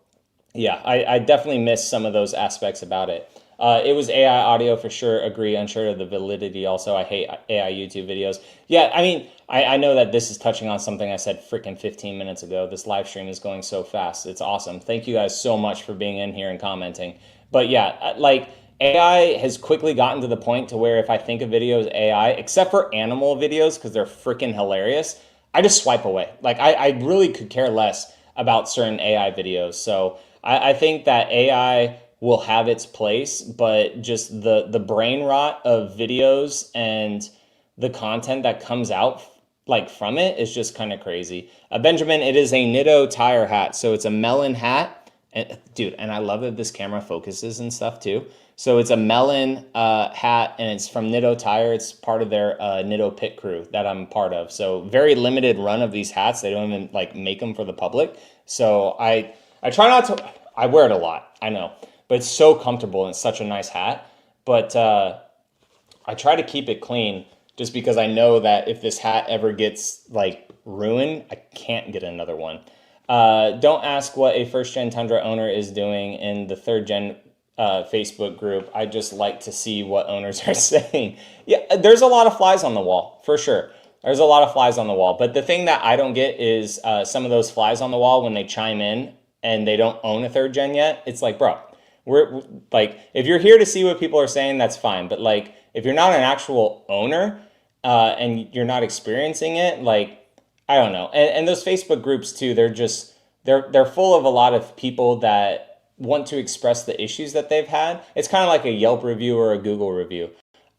yeah, I definitely miss some of those aspects about it. It was AI audio for sure. Agree. Unsure of the validity. Also, I hate AI YouTube videos. Yeah, I mean, I know that this is touching on something I said freaking 15 minutes ago. This live stream is going so fast. It's awesome. Thank you guys so much for being in here and commenting. But yeah, AI has quickly gotten to the point to where if I think a video is AI, except for animal videos because they're freaking hilarious, I just swipe away. I really could care less about certain AI videos. So I think that AI will have its place, but just the brain rot of videos and the content that comes out from it is just kind of crazy. Benjamin, it is a Nitto tire hat. So it's a melon hat. And dude, and I love that this camera focuses and stuff too. So it's a melon hat, and it's from Nitto Tire. It's part of their Nitto pit crew that I'm part of. So very limited run of these hats. They don't even make them for the public. So I try not to. I wear it a lot, I know, but it's so comfortable and it's such a nice hat. But I try to keep it clean just because I know that if this hat ever gets ruined, I can't get another one. Don't ask what a first gen Tundra owner is doing in the third gen Facebook group. I just like to see what owners are saying. Yeah, there's a lot of flies on the wall for sure. There's a lot of flies on the wall. But the thing that I don't get is some of those flies on the wall when they chime in and they don't own a third gen yet. It's like, bro, we're like, if you're here to see what people are saying, that's fine. But like, if you're not an actual owner and you're not experiencing it, like, I don't know. And those Facebook groups too, they're full of a lot of people that want to express the issues that they've had. It's kind of like a Yelp review or a Google review.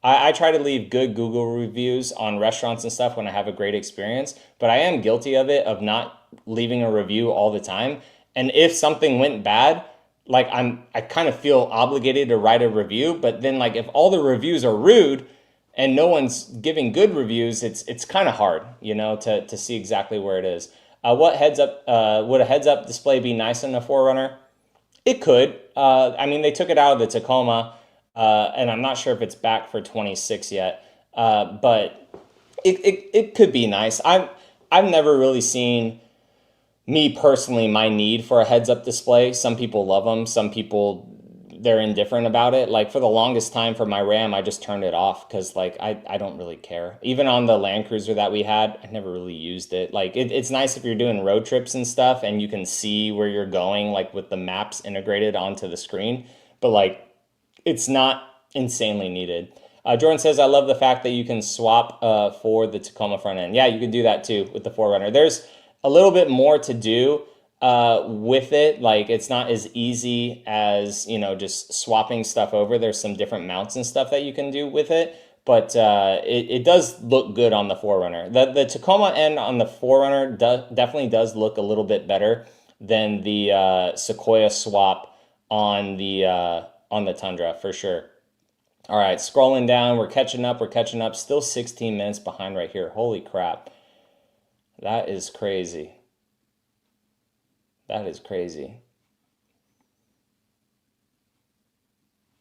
I try to leave good Google reviews on restaurants and stuff when I have a great experience, but I am guilty of it, of not leaving a review all the time. And if something went bad, like I kind of feel obligated to write a review, but then like if all the reviews are rude and no one's giving good reviews, it's kind of hard, you know, to see exactly where it is. What heads up would a heads up display be nice in a 4Runner? It could. I mean, they took it out of the Tacoma, and I'm not sure if it's back for 26 yet, but it could be nice. I've never really seen, me personally, my need for a heads-up display. Some people love them. Some people, they're indifferent about it. Like for the longest time for my Ram, I just turned it off because like I don't really care. Even on the Land Cruiser that we had, I never really used it. Like it's nice if you're doing road trips and stuff and you can see where you're going, like with the maps integrated onto the screen. But like, it's not insanely needed. Jordan says, I love the fact that you can swap for the Tacoma front end. Yeah, you can do that too with the 4Runner. There's a little bit more to do with it. Like it's not as easy as, you know, just swapping stuff over. There's some different mounts and stuff that you can do with it, but it does look good on the 4Runner. The Tacoma end on the 4Runner definitely does look a little bit better than the Sequoia swap on the Tundra for sure. All right, scrolling down, we're catching up, still 16 minutes behind right here. Holy crap. That is crazy. That is crazy.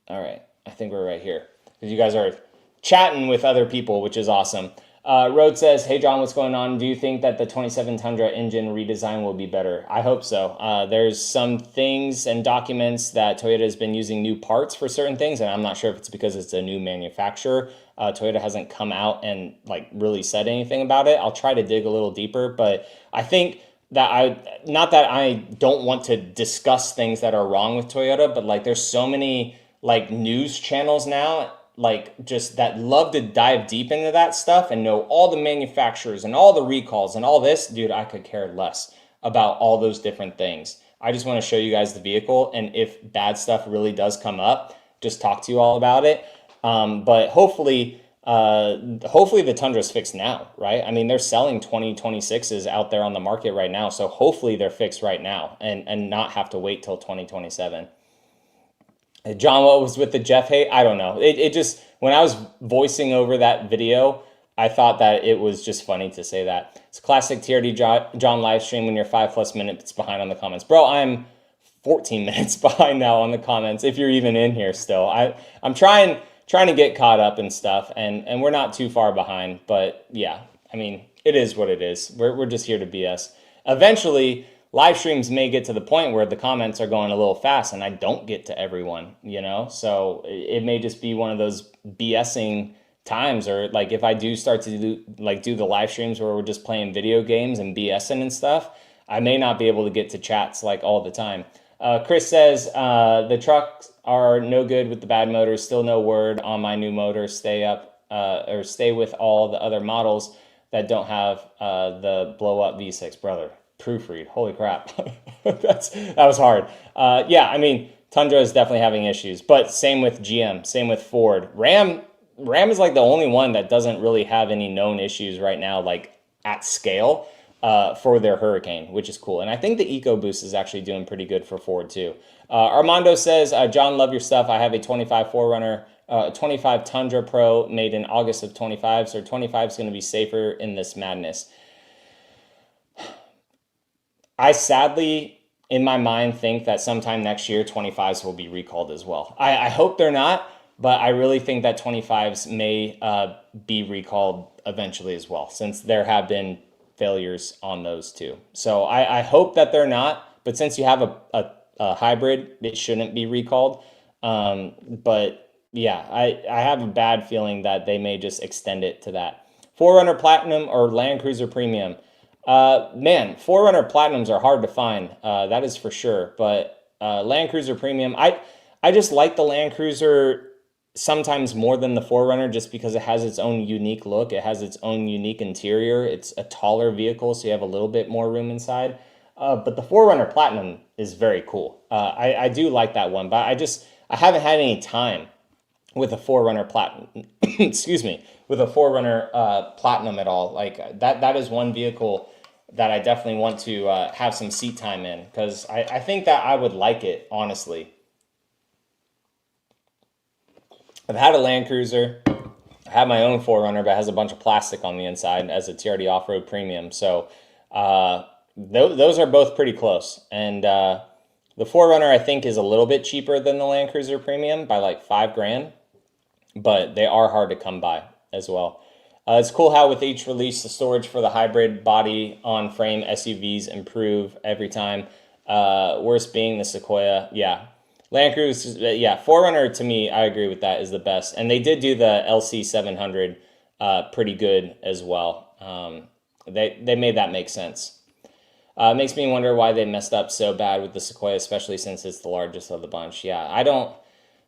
All right, I think we're right here. Because you guys are chatting with other people, which is awesome. Road says, hey John, what's going on? Do you think that the 27 Tundra engine redesign will be better? I hope so. There's some things and documents that Toyota has been using new parts for certain things, and I'm not sure if it's because it's a new manufacturer. Toyota hasn't come out and like really said anything about it. I'll try to dig a little deeper, but I think that not that I don't want to discuss things that are wrong with Toyota, but like there's so many like news channels now, like just that love to dive deep into that stuff and know all the manufacturers and all the recalls and all this. Dude, I could care less about all those different things. I just want to show you guys the vehicle, and if bad stuff really does come up, just talk to you all about it. But hopefully the Tundra's fixed now, right? I mean, they're selling 2026s out there on the market right now, so hopefully they're fixed right now and not have to wait till 2027. John, what was with the Jeff hate? I don't know. It just, when I was voicing over that video, I thought that it was just funny to say that. It's a classic TRD John live stream when you're 5+ minutes behind on the comments. Bro, I'm 14 minutes behind now on the comments, if you're even in here still. I'm trying to get caught up and stuff, and we're not too far behind, but yeah, I mean, it is what it is. We're just here to BS. Eventually, live streams may get to the point where the comments are going a little fast and I don't get to everyone, you know? So it may just be one of those BSing times, or like if I do start to do the live streams where we're just playing video games and BSing and stuff, I may not be able to get to chats like all the time. Chris says, the trucks are no good with the bad motors. Still no word on my new motor. Stay with all the other models that don't have the blow up V6, brother. Proofread. Holy crap. That was hard. Yeah, I mean, Tundra is definitely having issues, but same with GM, same with Ford. Ram is like the only one that doesn't really have any known issues right now, like at scale for their Hurricane, which is cool. And I think the EcoBoost is actually doing pretty good for Ford too. Armando says, John, love your stuff. I have a 25 4Runner, 25 Tundra Pro made in August of 25, so 25 is going to be safer in this madness. I sadly, in my mind, think that sometime next year, 25s will be recalled as well. I hope they're not, but I really think that 25s may be recalled eventually as well, since there have been failures on those too. So I hope that they're not, but since you have a hybrid, it shouldn't be recalled. But yeah, I have a bad feeling that they may just extend it to that. 4Runner Platinum or Land Cruiser Premium? Man, 4Runner Platinums are hard to find. That is for sure. But Land Cruiser Premium, I just like the Land Cruiser sometimes more than the 4Runner just because it has its own unique look. It has its own unique interior. It's a taller vehicle, so you have a little bit more room inside. But the 4Runner Platinum is very cool. I do like that one, but I haven't had any time with a 4Runner Platinum. Excuse me, with a 4Runner Platinum at all. Like that is one vehicle that I definitely want to have some seat time in because I think that I would like it, honestly. I've had a Land Cruiser. I have my own 4Runner, but it has a bunch of plastic on the inside as a TRD Off-Road Premium. So those are both pretty close. And the 4Runner, I think, is a little bit cheaper than the Land Cruiser Premium by like $5,000. But they are hard to come by as well. It's cool how with each release, the storage for the hybrid body on frame SUVs improve every time. Worst being the Sequoia. Yeah. Land Cruiser, yeah, 4Runner to me, I agree with that, is the best. And they did do the LC 700 pretty good as well. They made that make sense. It makes me wonder why they messed up so bad with the Sequoia, especially since it's the largest of the bunch. Yeah, I don't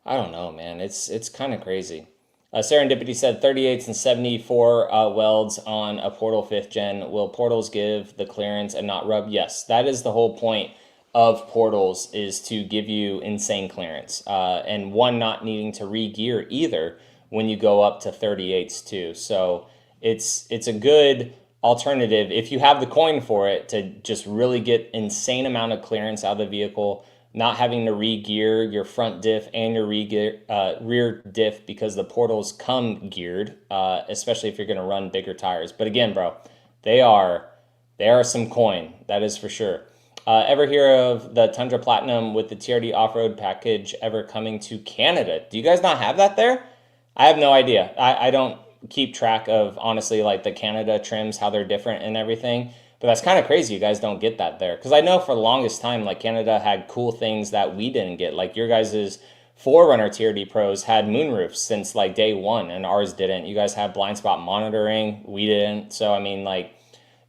know, man. It's kind of crazy. Serendipity said 38s and 74 welds on a Portal 5th gen. Will portals give the clearance and not rub? Yes, that is the whole point of portals, is to give you insane clearance. And one, not needing to re-gear either when you go up to 38s too. So it's a good alternative if you have the coin for it to just really get insane amount of clearance out of the vehicle, not having to re-gear your front diff and your rear diff because the portals come geared, especially if you're going to run bigger tires. But again, bro, they are some coin, that is for sure. Ever hear of the Tundra Platinum with the TRD off-road package ever coming to Canada? Do you guys not have that there? I have no idea. I don't keep track of, honestly, like the Canada trims, how they're different and everything. But that's kind of crazy you guys don't get that there. Because I know for the longest time, like Canada had cool things that we didn't get. Like your guys' 4Runner TRD Pros had moonroofs since like day one and ours didn't. You guys have blind spot monitoring. We didn't. So, I mean, like,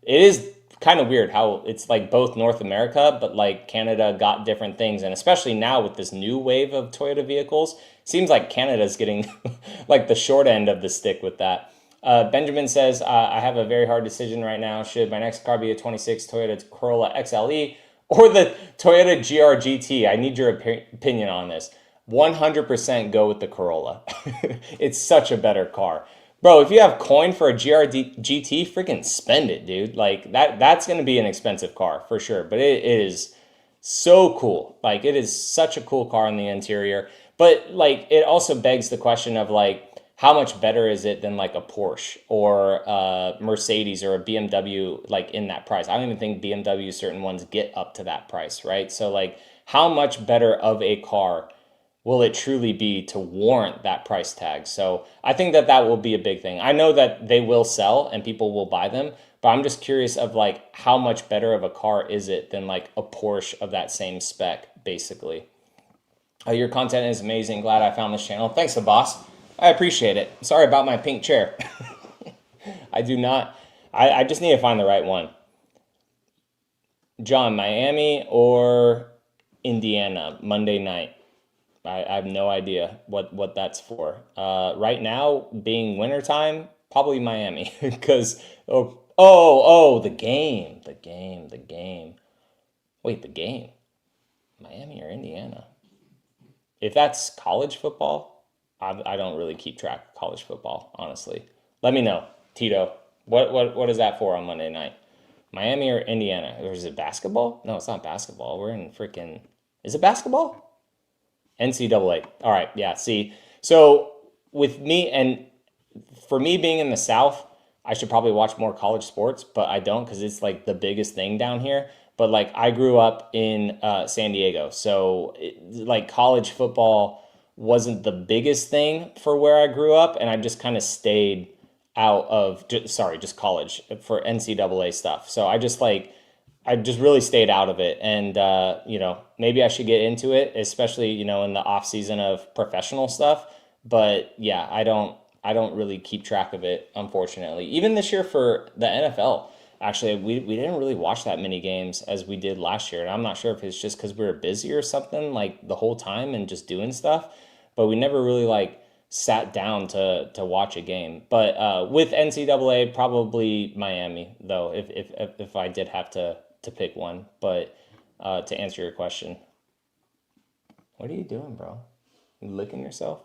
it is kind of weird how it's like both North America, but like Canada got different things. And especially now with this new wave of Toyota vehicles, it seems like Canada's getting like the short end of the stick with that. Benjamin says, I have a very hard decision right now. Should my next car be a 26 Toyota Corolla XLE or the Toyota GR GT? I need your opinion on this. 100% go with the Corolla. It's such a better car. Bro, if you have coin for a GT, freaking spend it, dude. Like, that's going to be an expensive car, for sure. But it is so cool. Like, it is such a cool car on the interior. But, like, it also begs the question of, like, how much better is it than, like, a Porsche or a Mercedes or a BMW, like, in that price? I don't even think BMW, certain ones, get up to that price, right? So, like, how much better of a car will it truly be to warrant that price tag? So I think that will be a big thing. I know that they will sell and people will buy them, but I'm just curious of like how much better of a car is it than like a Porsche of that same spec, basically. Your content is amazing. Glad I found this channel. Thanks, the boss. I appreciate it. Sorry about my pink chair. I do not. I just need to find the right one. John, Miami or Indiana, Monday night? I have no idea what that's for. Right now, being wintertime, probably Miami. Because, the game. Wait, the game? Miami or Indiana? If that's college football, I don't really keep track of college football, honestly. Let me know, Tito. What is that for on Monday night? Miami or Indiana? Or is it basketball? No, it's not basketball. We're in freaking... Is it basketball? NCAA. All right, yeah, see. So with me, and for me being in the South, I should probably watch more college sports, but I don't because it's like the biggest thing down here. But like I grew up in San Diego, so like college football wasn't the biggest thing for where I grew up, and I just kind of stayed out of, just college for NCAA stuff. So I just really stayed out of it. And, maybe I should get into it, especially, in the off season of professional stuff. But yeah, I don't I don't really keep track of it, unfortunately. Even this year for the NFL, actually, we didn't really watch that many games as we did last year. And I'm not sure if it's just because we were busy or something like the whole time and just doing stuff, but we never really like sat down to watch a game. But with NCAA, probably Miami though, if I did have to pick one. But to answer your question, what are you doing, bro? You licking yourself?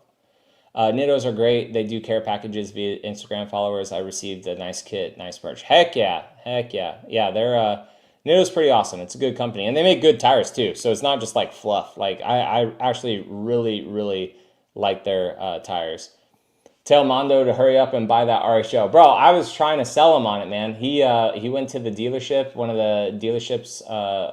Nittos are great. They do care packages via Instagram followers. I received a nice kit, nice merch. Heck yeah, heck yeah, yeah. They're Nitto's pretty awesome. It's a good company, and they make good tires too. So it's not just like fluff. Like I actually really like their tires. Tell Mondo to hurry up and buy that RHO, bro. I was trying to sell him on it, man. He went to the dealership, one of the dealerships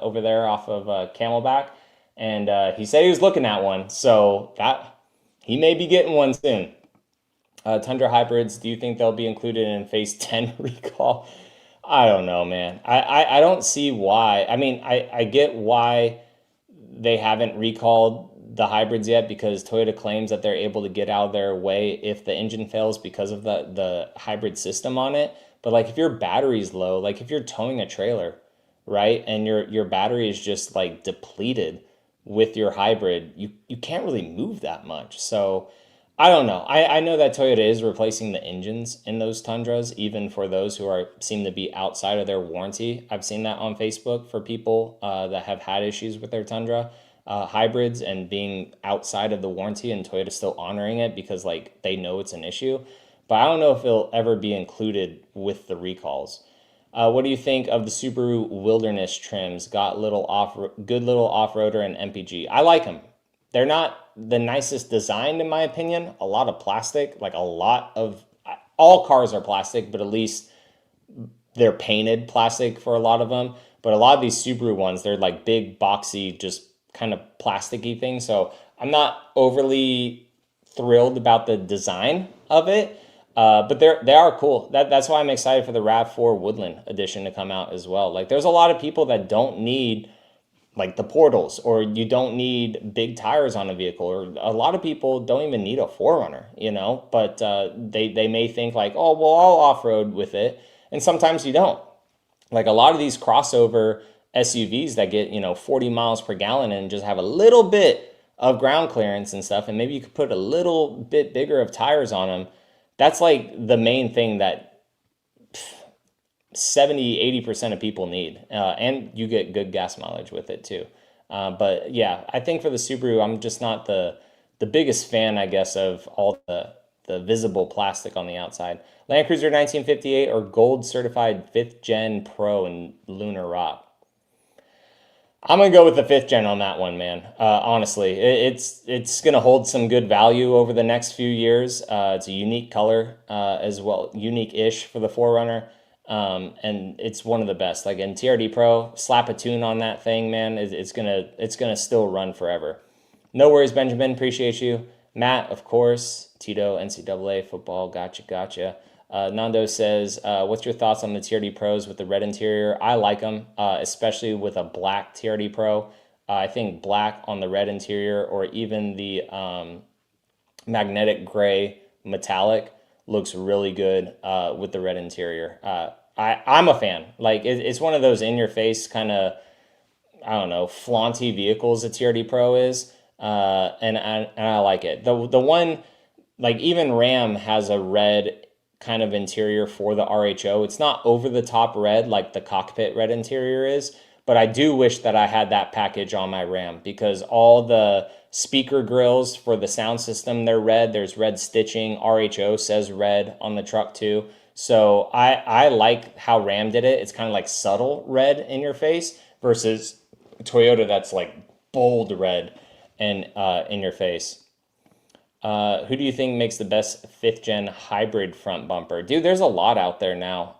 over there off of Camelback, and he said he was looking at one. So that. He may be getting one soon. Tundra hybrids, do you think they'll be included in phase 10 recall? I don't know, man. I don't see why. I mean, I get why they haven't recalled the hybrids yet, because Toyota claims that they're able to get out of their way if the engine fails because of the hybrid system on it. But like if your battery's low, like if you're towing a trailer, right, and your battery is just like depleted with your hybrid, you can't really move that much. So I don't know. I know that Toyota is replacing the engines in those Tundras, even for those who seem to be outside of their warranty. I've seen that on Facebook for people that have had issues with their Tundra hybrids and being outside of the warranty, and Toyota still honoring it because like they know it's an issue. But I don't know if it'll ever be included with the recalls. What do you think of the Subaru Wilderness trims? Got good little off-roader and MPG. I like them. They're not the nicest designed in my opinion. A lot of plastic, like all cars are plastic, but at least they're painted plastic for a lot of them. But a lot of these Subaru ones, they're like big, boxy, just kind of plasticky things. So I'm not overly thrilled about the design of it. But they are cool. That's why I'm excited for the RAV4 Woodland edition to come out as well. Like there's a lot of people that don't need like the portals, or you don't need big tires on a vehicle, or a lot of people don't even need a 4Runner, but they may think like, oh, well, I'll off-road with it. And sometimes you don't. Like a lot of these crossover SUVs that get, 40 miles per gallon and just have a little bit of ground clearance and stuff, and maybe you could put a little bit bigger of tires on them. That's like the main thing that 70-80% of people need. And you get good gas mileage with it too. But yeah, I think for the Subaru, I'm just not the biggest fan, I guess, of all the visible plastic on the outside. Land Cruiser 1958 or gold certified 5th gen Pro in Lunar Rock? I'm going to go with the 5th gen on that one, man. Honestly, it's going to hold some good value over the next few years. It's a unique color as well, unique-ish for the 4Runner. And it's one of the best. Like in TRD Pro, slap a tune on that thing, man. It's gonna still run forever. No worries, Benjamin. Appreciate you. Matt, of course. Tito, NCAA football. Gotcha. Nando says, what's your thoughts on the TRD Pros with the red interior? I like them, especially with a black TRD Pro. I think black on the red interior, or even the magnetic gray metallic, looks really good with the red interior. I'm a fan. Like it's one of those in-your-face kind of, I don't know, flaunty vehicles that TRD Pro is, and I like it. The one, like even Ram has a red kind of interior for the RHO. It's not over the top red like the cockpit red interior is, but I do wish that I had that package on my Ram, because all the speaker grills for the sound system, they're red. There's red stitching. RHO says red on the truck too. So I like how Ram did it. It's kind of like subtle red in your face versus Toyota that's like bold red and in your face. Who do you think makes the best 5th gen hybrid front bumper? Dude, there's a lot out there now.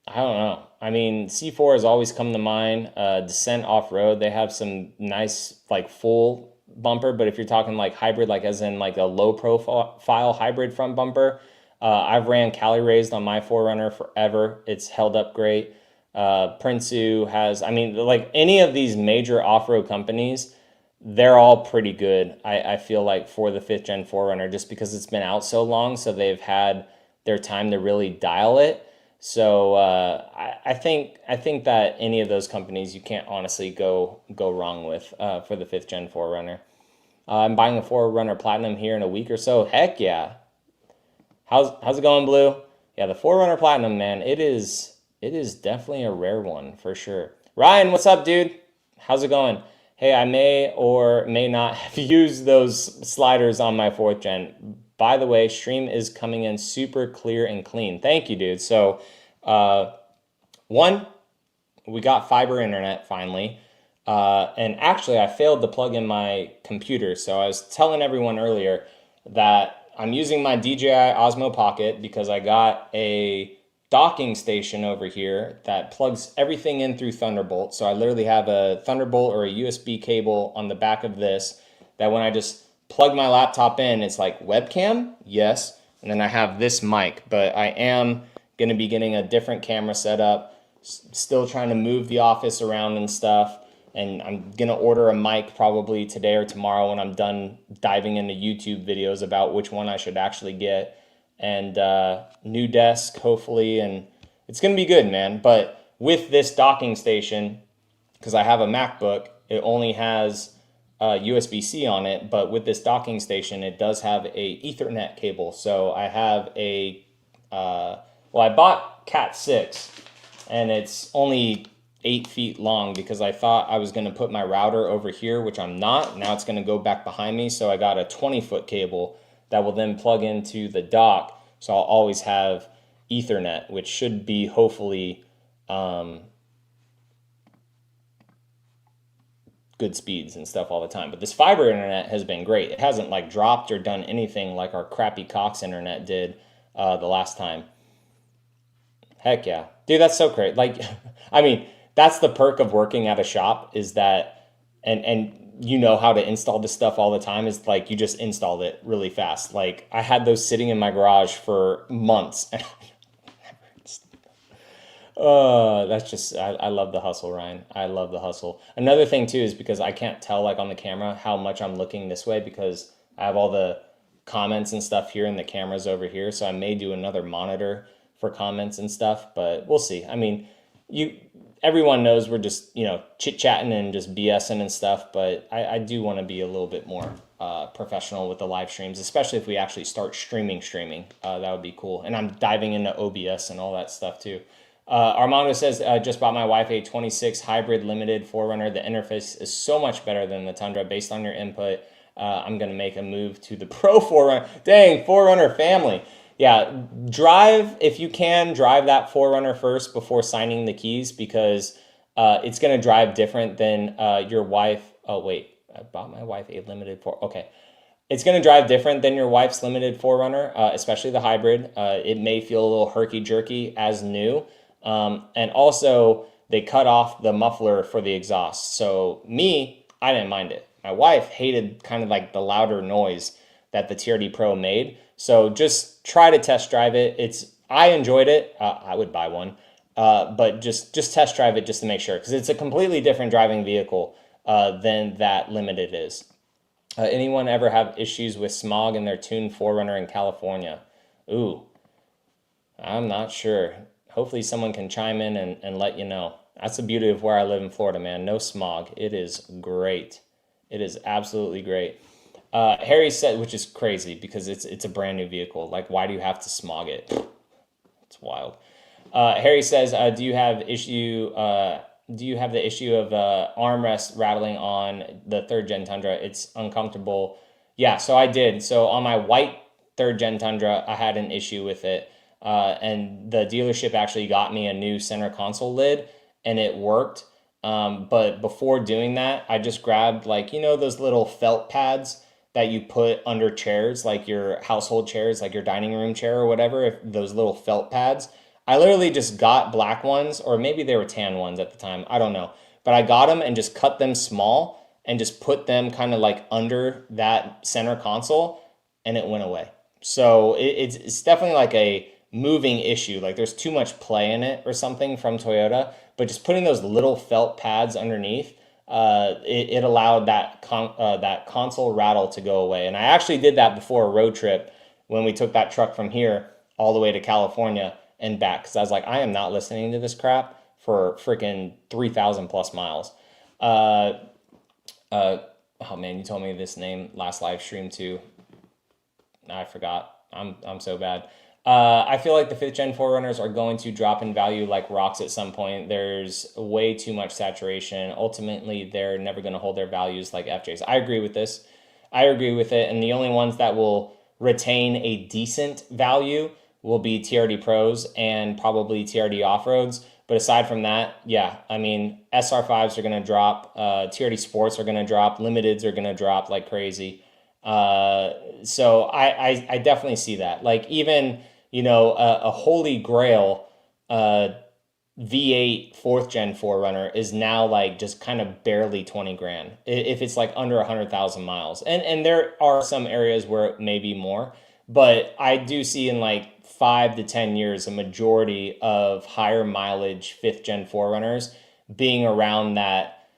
I don't know. I mean, C4 has always come to mind. Descent Off-Road, they have some nice like full bumper, but if you're talking like hybrid, like as in like a low profile hybrid front bumper, I've ran Cali raised on my 4Runner forever. It's held up great. Prinsu has, I mean, like any of these major off-road companies, they're all pretty good. I feel like for the 5th gen 4Runner, just because it's been out so long, so they've had their time to really dial it. So I think that any of those companies you can't honestly go wrong with for the 5th gen 4Runner. I'm buying a 4Runner Platinum here in a week or so. Heck yeah! How's it going, Blue? Yeah, the 4Runner Platinum, man, it is definitely a rare one for sure. Ryan, what's up, dude? How's it going? Hey, I may or may not have used those sliders on my 4th gen. By the way, stream is coming in super clear and clean. Thank you, dude. So, uh, one, we got fiber internet finally. And actually, I failed to plug in my computer. So I was telling everyone earlier that I'm using my DJI Osmo Pocket because I got a docking station over here that plugs everything in through Thunderbolt. So I literally have a Thunderbolt or a USB cable on the back of this that when I just plug my laptop in, it's like webcam, yes. And then I have this mic, but I am going to be getting a different camera setup, still trying to move the office around and stuff. And I'm going to order a mic probably today or tomorrow when I'm done diving into YouTube videos about which one I should actually get. And new desk, hopefully. And it's going to be good, man. But with this docking station, because I have a MacBook, it only has USB-C on it. But with this docking station, it does have a Ethernet cable. So I have a, well, I bought Cat 6, and it's only 8 feet long because I thought I was going to put my router over here, which I'm not. Now it's going to go back behind me. So I got a 20-foot cable that will then plug into the dock. So I'll always have Ethernet, which should be hopefully good speeds and stuff all the time. But this fiber internet has been great. It hasn't like dropped or done anything like our crappy Cox internet did the last time. Heck yeah. Dude, that's so great. Like, I mean, that's the perk of working at a shop is that, and you know how to install this stuff all the time, is like you just installed it really fast. Like I had those sitting in my garage for months. That's just, I love the hustle, Ryan. I love the hustle. Another thing too is because I can't tell like on the camera how much I'm looking this way because I have all the comments and stuff here and the cameras over here. So I may do another monitor for comments and stuff, but we'll see. I mean, everyone knows we're just, chit chatting and just BSing and stuff, but I do want to be a little bit more professional with the live streams, especially if we actually start streaming. That would be cool. And I'm diving into OBS and all that stuff too. Armando says, just bought my wife a 26 hybrid limited 4Runner. The interface is so much better than the Tundra. Based on your input, I'm going to make a move to the Pro 4Runner. Dang, 4Runner family. Yeah, if you can, drive that 4Runner first before signing the keys because it's going to drive different than your wife. Oh, wait, I bought my wife a limited 4. Okay. It's going to drive different than your wife's limited 4Runner, especially the hybrid. It may feel a little herky-jerky as new. And also, they cut off the muffler for the exhaust. So I didn't mind it. My wife hated kind of like the louder noise that the TRD Pro made. So just try to test drive it. I enjoyed it. I would buy one. But just test drive it just to make sure. Because it's a completely different driving vehicle than that Limited is. Anyone ever have issues with smog in their tuned 4Runner in California? Ooh, I'm not sure. Hopefully someone can chime in and let you know. That's the beauty of where I live in Florida, man. No smog. It is great. It is absolutely great. Harry said, which is crazy because it's a brand new vehicle. Like, why do you have to smog it? It's wild. Harry says, do you have the issue of armrest rattling on the 3rd gen Tundra? It's uncomfortable. Yeah, so I did. So on my white 3rd gen Tundra, I had an issue with it. And the dealership actually got me a new center console lid and it worked. But before doing that, I just grabbed those little felt pads that you put under chairs, like your household chairs, like your dining room chair or whatever, if those little felt pads. I literally just got black ones, or maybe they were tan ones at the time. I don't know. But I got them and just cut them small and just put them kind of like under that center console and it went away. So it's definitely like a moving issue. Like there's too much play in it or something from Toyota, but just putting those little felt pads underneath it allowed that console rattle to go away. And I actually did that before a road trip when we took that truck from here all the way to California and back, because I was like, I am not listening to this crap for freaking 3,000 plus miles. Oh man, you told me this name last live stream too. I forgot. I'm so bad. I feel like the 5th gen 4Runners are going to drop in value like rocks at some point. There's way too much saturation. Ultimately, they're never going to hold their values like FJs. I agree with this. I agree with it. And the only ones that will retain a decent value will be TRD Pros and probably TRD Off-Roads. But aside from that, yeah, I mean, SR5s are going to drop. TRD Sports are going to drop. Limiteds are going to drop like crazy. So I definitely see that. Like even, a holy grail V8 4th gen 4Runner is now like just kind of barely 20 grand if it's like under 100,000 miles. And there are some areas where it may be more, but I do see in like 5 to 10 years a majority of higher mileage 5th gen 4Runners being around that,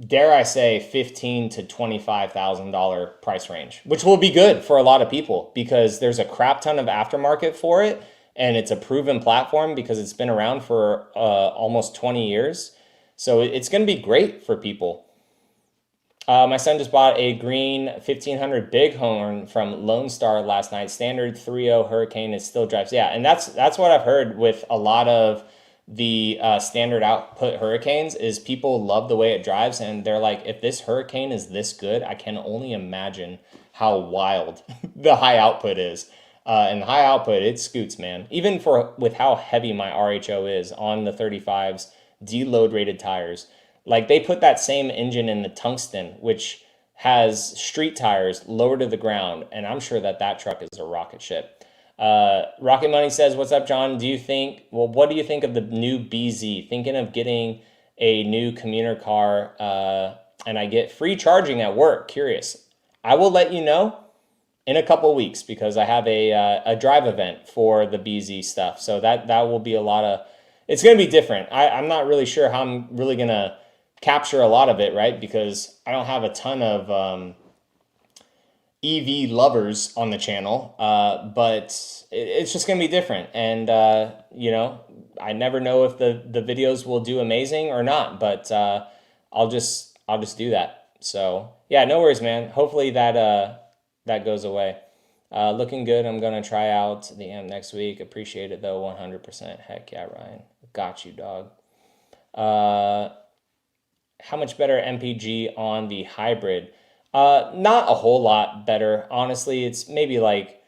dare I say, $15,000 to $25,000 price range, which will be good for a lot of people because there's a crap ton of aftermarket for it, and it's a proven platform because it's been around for almost 20 years. So it's going to be great for people. My son just bought a green 1500 Bighorn from Lone Star last night. Standard 3.0 Hurricane. It still drives. Yeah, and that's what I've heard with a lot of the standard output Hurricanes is people love the way it drives, and they're like, if this Hurricane is this good, I can only imagine how wild the high output is. And the high output, it scoots, man. Even with how heavy my RHO is on the 35s, deload rated tires. Like they put that same engine in the Tungsten, which has street tires lower to the ground, and I'm sure that truck is a rocket ship. Rocket Money says, what's up, John? What do you think of the new BZ? Thinking of getting a new commuter car, and I get free charging at work. Curious. I will let you know in a couple weeks because I have a drive event for the BZ stuff. So that will be it's going to be different. I'm not really sure how I'm really going to capture a lot of it, right? Because I don't have a ton of EV lovers on the channel, but it's just going to be different. And, I never know if the videos will do amazing or not, but I'll just do that. So yeah, no worries, man. Hopefully that goes away. Looking good. I'm going to try out the AMP next week. Appreciate it though. 100%. Heck yeah, Ryan. Got you, dog. How much better MPG on the hybrid? Not a whole lot better. Honestly, it's maybe like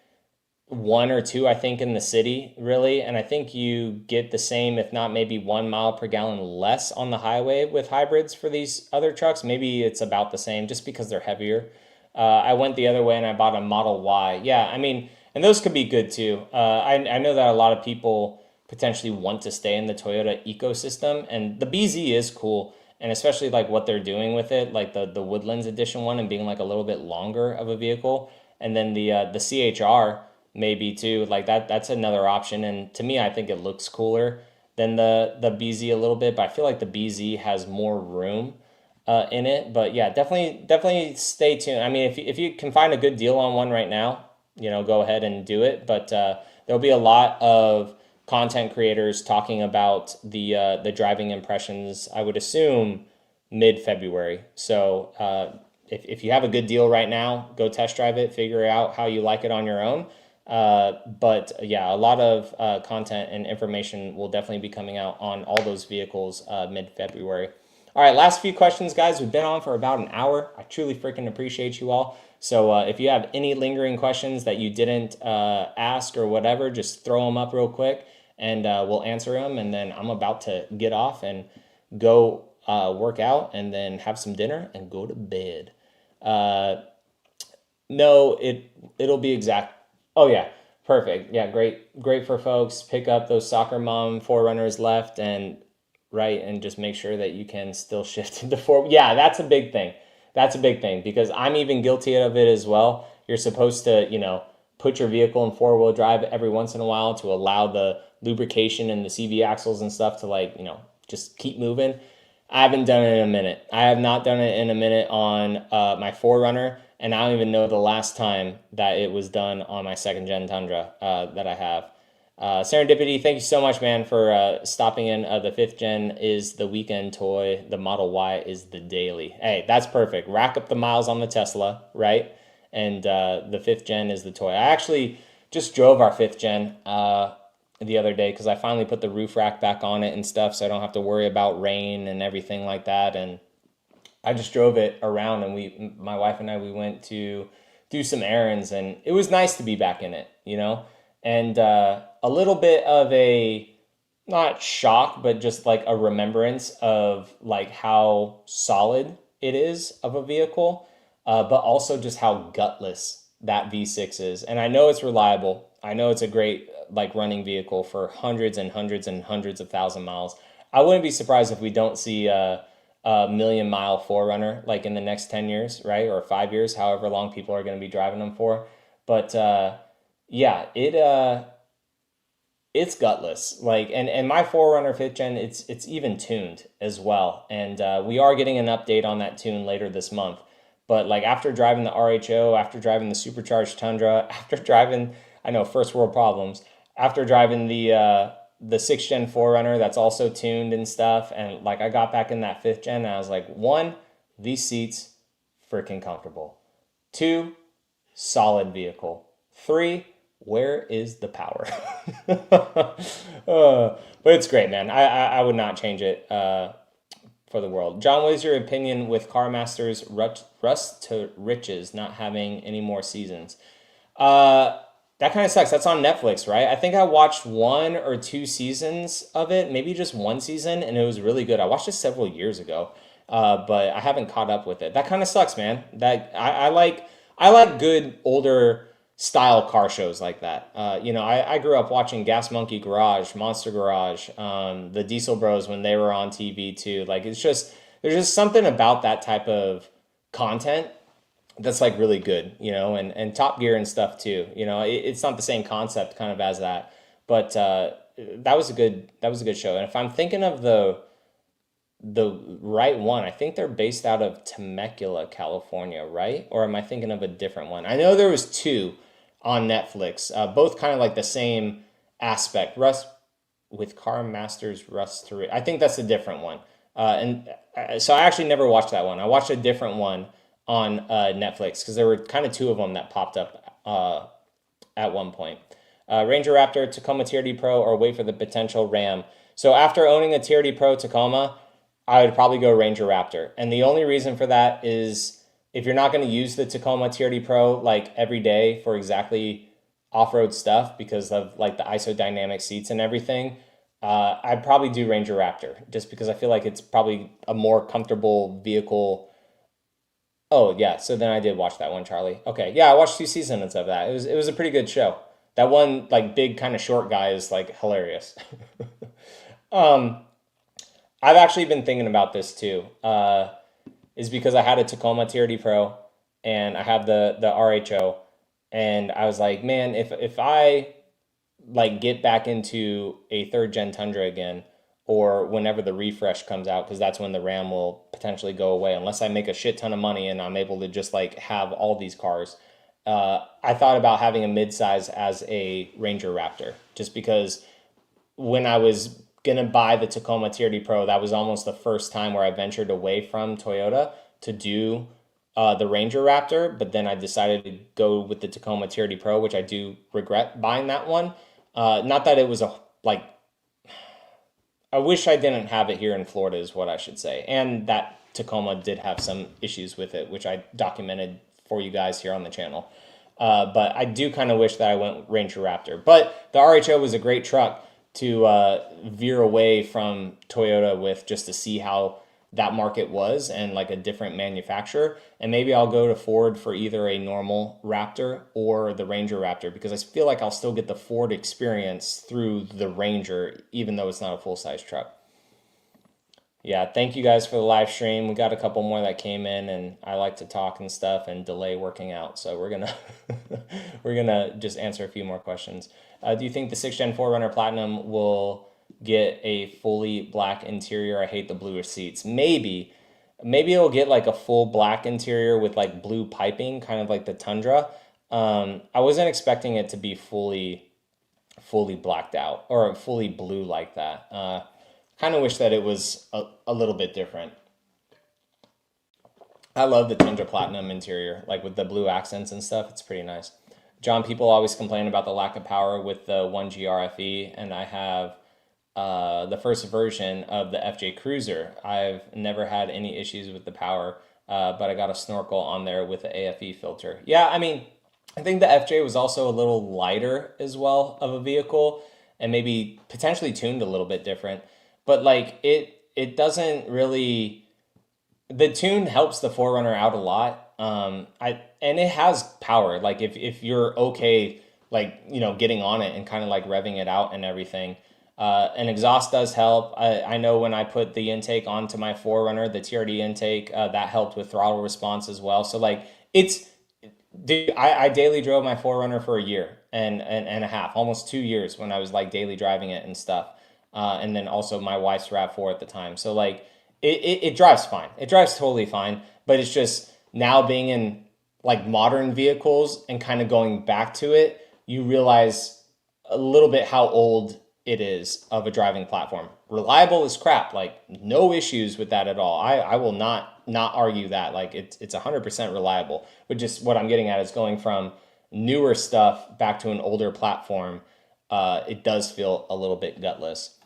1 or 2, I think, in the city, really. And I think you get the same, if not maybe 1 mile per gallon less on the highway with hybrids for these other trucks. Maybe it's about the same just because they're heavier. I went the other way and I bought a Model Y. Yeah, I mean, and those could be good too. I know that a lot of people potentially want to stay in the Toyota ecosystem, and the BZ is cool. And especially like what they're doing with it, like the Woodlands edition one and being like a little bit longer of a vehicle. And then the CHR maybe too, like that's another option. And to me, I think it looks cooler than the BZ a little bit, but I feel like the BZ has more room in it. But yeah, definitely stay tuned. I mean, if you can find a good deal on one right now, go ahead and do it. But there'll be a lot of content creators talking about the driving impressions, I would assume mid-February. So if you have a good deal right now, go test drive it, figure out how you like it on your own. But yeah, a lot of content and information will definitely be coming out on all those vehicles mid-February. All right, last few questions, guys. We've been on for about an hour. I truly freaking appreciate you all. So if you have any lingering questions that you didn't ask or whatever, just throw them up real quick and we'll answer them. And then I'm about to get off and go work out and then have some dinner and go to bed. No, it'll be exact. Oh yeah, perfect. Yeah, great for folks. Pick up those soccer mom 4Runners left and right, and just make sure that you can still shift into 4. Yeah, that's a big thing. That's a big thing because I'm even guilty of it as well. You're supposed to, put your vehicle in 4-wheel drive every once in a while to allow the lubrication and the CV axles and stuff to just keep moving. I haven't done it in a minute. I have not done it in a minute on my 4Runner, and I don't even know the last time that it was done on my second gen Tundra that I have. Serendipity, thank you so much, man, for stopping in. The 5th gen is the weekend toy. The Model Y is the daily. Hey, that's perfect. Rack up the miles on the Tesla, right? And the 5th gen is the toy. I actually just drove our 5th gen the other day because I finally put the roof rack back on it and stuff, so I don't have to worry about rain and everything like that. And I just drove it around, and my wife and I, we went to do some errands, and it was nice to be back in it, you know? And a little bit of a, not shock, but just like a remembrance of like how solid it is of a vehicle, but also just how gutless that V6 is. And I know it's reliable. I know it's a great like running vehicle for hundreds and hundreds and hundreds of thousand miles. I wouldn't be surprised if we don't see a million mile 4Runner like in the next 10 years, right? Or 5 years, however long people are going to be driving them for. But yeah, it's gutless. Like, and my 4Runner 5th gen, it's even tuned as well. And we are getting an update on that tune later this month. But like after driving the RHO, after driving the supercharged Tundra, after driving, I know first world problems, after driving the 6th gen 4Runner that's also tuned and stuff, and like I got back in that 5th gen and I was like, 1, these seats freaking comfortable. 2, solid vehicle. 3, where is the power? But it's great, man. I would not change it for the world. John, what is your opinion with CarMaster's Rust to Riches not having any more seasons? That kind of sucks. That's on Netflix, right? I think I watched 1 or 2 seasons of it, maybe just 1 season, and it was really good. I watched it several years ago, but I haven't caught up with it. That kind of sucks, man. That I like good older style car shows like that. You know, I grew up watching Gas Monkey Garage, Monster Garage, the Diesel Bros when they were on TV too. Like it's just there's just something about that type of content that's like really good, you know, and Top Gear and stuff too. You know, it's not the same concept kind of as that, but that was a good show. And if I'm thinking of the right one, I think they're based out of Temecula, California, right? Or am I thinking of a different one? I know there was 2 on Netflix, both kind of like the same aspect. Rust with Car Masters Rust to I think that's a different one. So I actually never watched that one. I watched a different one on Netflix because there were kind of 2 of them that popped up at one point. Ranger Raptor, Tacoma TRD Pro, or wait for the potential Ram. So after owning a TRD Pro Tacoma, I would probably go Ranger Raptor. And the only reason for that is if you're not going to use the Tacoma TRD Pro like every day for exactly off-road stuff because of like the isodynamic seats and everything, I'd probably do Ranger Raptor just because I feel like it's probably a more comfortable vehicle. Oh yeah, so then I did watch that one, Charlie. Okay, yeah, I watched 2 seasons of that. It was a pretty good show. That one like big kind of short guy is like hilarious. I've actually been thinking about this too. Is because I had a Tacoma TRD Pro and I have the RHO, and I was like, man, if I like get back into a 3rd gen Tundra again, or whenever the refresh comes out, because that's when the Ram will potentially go away, unless I make a shit ton of money and I'm able to just like have all these cars. I thought about having a midsize as a Ranger Raptor, just because when I was gonna buy the Tacoma TRD Pro, that was almost the first time where I ventured away from Toyota to do the Ranger Raptor, but then I decided to go with the Tacoma TRD Pro, which I do regret buying that one. Not that it was I wish I didn't have it here in Florida is what I should say. And that Tacoma did have some issues with it, which I documented for you guys here on the channel. But I do kind of wish that I went Ranger Raptor. But the RHO was a great truck to veer away from Toyota with, just to see how that market was and like a different manufacturer. And maybe I'll go to Ford for either a normal Raptor or the Ranger Raptor, because I feel like I'll still get the Ford experience through the Ranger, even though it's not a full-size truck. Yeah, thank you guys for the live stream. We got a couple more that came in, and I like to talk and stuff and delay working out, so we're gonna we're gonna just answer a few more questions. Do you think the 6th Gen 4Runner Platinum will get a fully black interior. I hate the bluer seats. Maybe it'll get like a full black interior with like blue piping, kind of like the Tundra. I wasn't expecting it to be fully blacked out or fully blue like that. Kind of wish that it was a little bit different. I love the Tundra Platinum interior, like with the blue accents and stuff. It's pretty nice. John, people always complain about the lack of power with the 1G RFE, and I have the first version of the FJ Cruiser. I've never had any issues with the power, but I got a snorkel on there with the AFE filter. Yeah, I mean, I think the FJ was also a little lighter as well of a vehicle, and maybe potentially tuned a little bit different. But like it doesn't really, the tune helps the 4Runner out a lot. And it has power. Like if you're okay, like, you know, getting on it and kind of like revving it out and everything. An exhaust does help. I know when I put the intake onto my 4Runner, the TRD intake, that helped with throttle response as well. So like dude, I daily drove my 4Runner for a year and a half, almost 2 years when I was like daily driving it and stuff. And then also my wife's RAV4 at the time. So like it drives fine. It drives totally fine, but it's just now being in like modern vehicles and kind of going back to it, you realize a little bit how old it is of a driving platform. Reliable as crap, like no issues with that at all. I will not argue that. Like it's 100% reliable. But just what I'm getting at is going from newer stuff back to an older platform. It does feel a little bit gutless.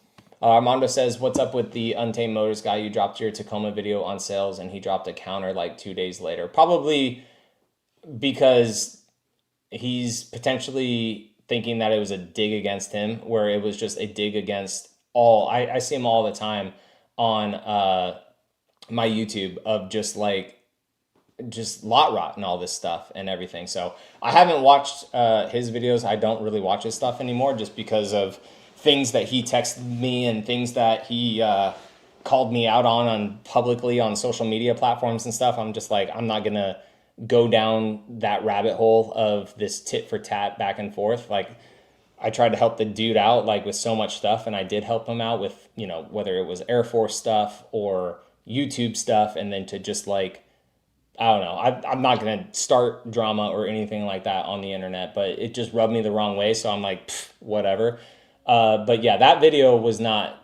Armando says, what's up with the Untamed Motors guy? You dropped your Tacoma video on sales and he dropped a counter like 2 days later. Probably because he's potentially thinking that it was a dig against him, where it was just a dig against all. I see him all the time on my YouTube of just lot rot and all this stuff and everything. So I haven't watched his videos. I don't really watch his stuff anymore just because of things that he texted me and things that he called me out on publicly on social media platforms and stuff. I'm just like, I'm not going to go down that rabbit hole of this tit for tat back and forth. Like I tried to help the dude out like with so much stuff, and I did help him out with, you know, whether it was Air Force stuff or YouTube stuff, and then to just like, I don't know, I'm not going to start drama or anything like that on the internet, but it just rubbed me the wrong way. So I'm like, whatever. But yeah, that video was not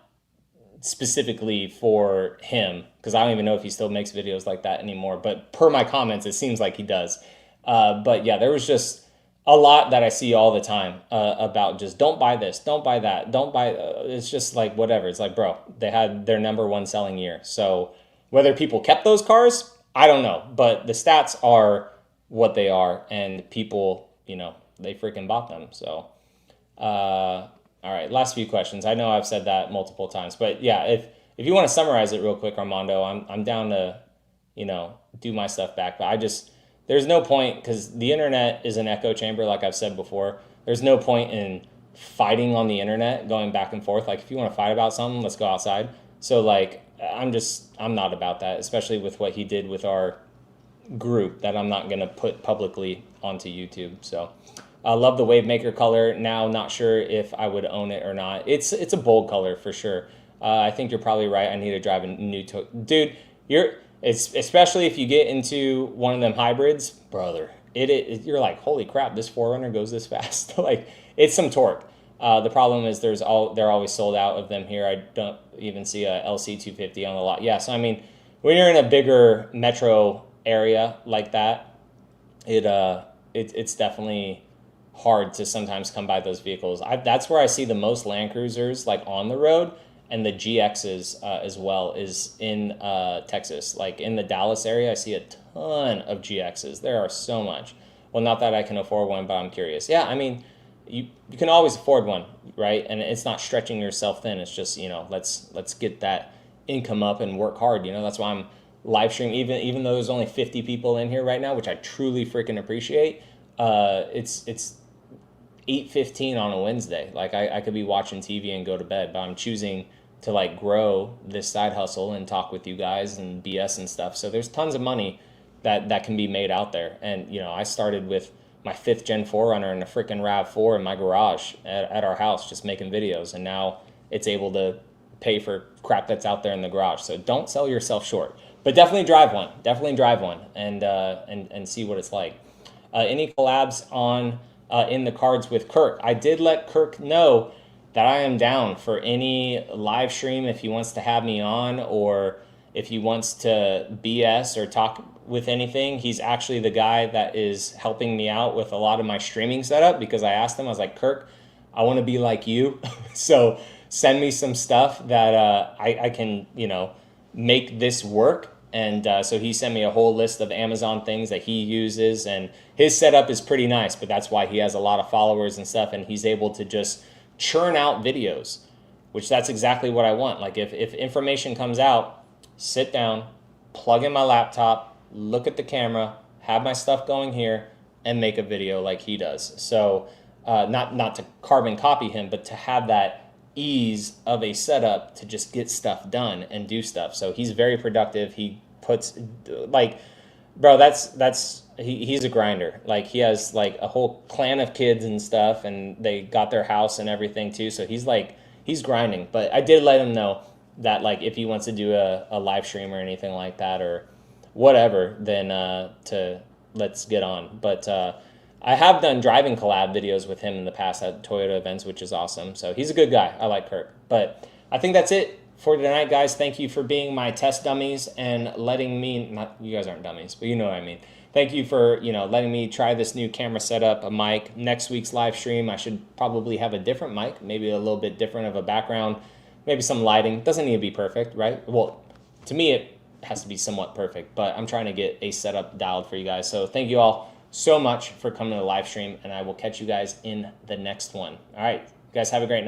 specifically for him, because I don't even know if he still makes videos like that anymore. But per my comments, it seems like he does. But yeah, there was just a lot that I see all the time about just don't buy this, don't buy that, don't buy. It's just like whatever. It's like, bro, they had their #1 selling year. So whether people kept those cars, I don't know. But the stats are what they are, and people, you know, they freaking bought them. So. All right, last few questions. I know I've said that multiple times, but yeah, if you want to summarize it real quick, Armando, I'm down to, you know, do my stuff back. But there's no point, because the internet is an echo chamber, like I've said before. There's no point in fighting on the internet, going back and forth. Like if you want to fight about something, let's go outside. So like I'm not about that, especially with what he did with our group that I'm not gonna put publicly onto YouTube. So. I love the Wavemaker color. Now, not sure if I would own it or not. It's a bold color for sure. I think you're probably right. I need to drive a new dude. It's especially if you get into one of them hybrids, brother. You're like, holy crap, this 4Runner goes this fast. Like it's some torque. The problem is they're always sold out of them here. I don't even see a LC 250 on the lot. Yeah, so I mean, when you're in a bigger metro area like that, it's definitely hard to sometimes come by those vehicles. That's where I see the most Land Cruisers like on the road, and the GXs as well is in Texas. Like in the Dallas area, I see a ton of GXs. There are so much. Well, not that I can afford one, but I'm curious. Yeah, I mean, you can always afford one, right? And it's not stretching yourself thin. It's just, you know, let's get that income up and work hard. You know, that's why I'm live streaming. Even though there's only 50 people in here right now, which I truly freaking appreciate. It's 8:15 on a Wednesday. Like I could be watching TV and go to bed, but I'm choosing to like grow this side hustle and talk with you guys and BS and stuff. So there's tons of money that can be made out there. And, you know, I started with my 5th gen 4Runner and a freaking RAV4 in my garage at our house, just making videos. And now it's able to pay for crap that's out there in the garage. So don't sell yourself short, but definitely drive one. Definitely drive one and see what it's like. Any collabs on in the cards with Kirk? I did let Kirk know that I am down for any live stream if he wants to have me on, or if he wants to BS or talk with anything. He's actually the guy that is helping me out with a lot of my streaming setup, because I asked him, I was like, Kirk, I want to be like you. So send me some stuff that I can, make this work. And so he sent me a whole list of Amazon things that he uses, and his setup is pretty nice, but that's why he has a lot of followers and stuff, and he's able to just churn out videos, which that's exactly what I want. Like if information comes out, sit down, plug in my laptop, look at the camera, have my stuff going here, and make a video like he does. So not to carbon copy him, but to have that ease of a setup to just get stuff done and do stuff. So he's very productive. He puts bro, he's a grinder. Like he has like a whole clan of kids and stuff, and they got their house and everything too. So he's grinding. But I did let him know that like if he wants to do a live stream or anything like that or whatever, then let's get on. But I have done driving collab videos with him in the past at Toyota events, which is awesome. So he's a good guy. I like Kirk. But I think that's it for tonight, guys. Thank you for being my test dummies and letting me, not you guys aren't dummies, but you know what I mean. Thank you for, letting me try this new camera setup, a mic. Next week's live stream, I should probably have a different mic, maybe a little bit different of a background, maybe some lighting. Doesn't need to be perfect, right? Well, to me, it has to be somewhat perfect, but I'm trying to get a setup dialed for you guys. So thank you all so much for coming to the live stream, and I will catch you guys in the next one. All right, you guys have a great night.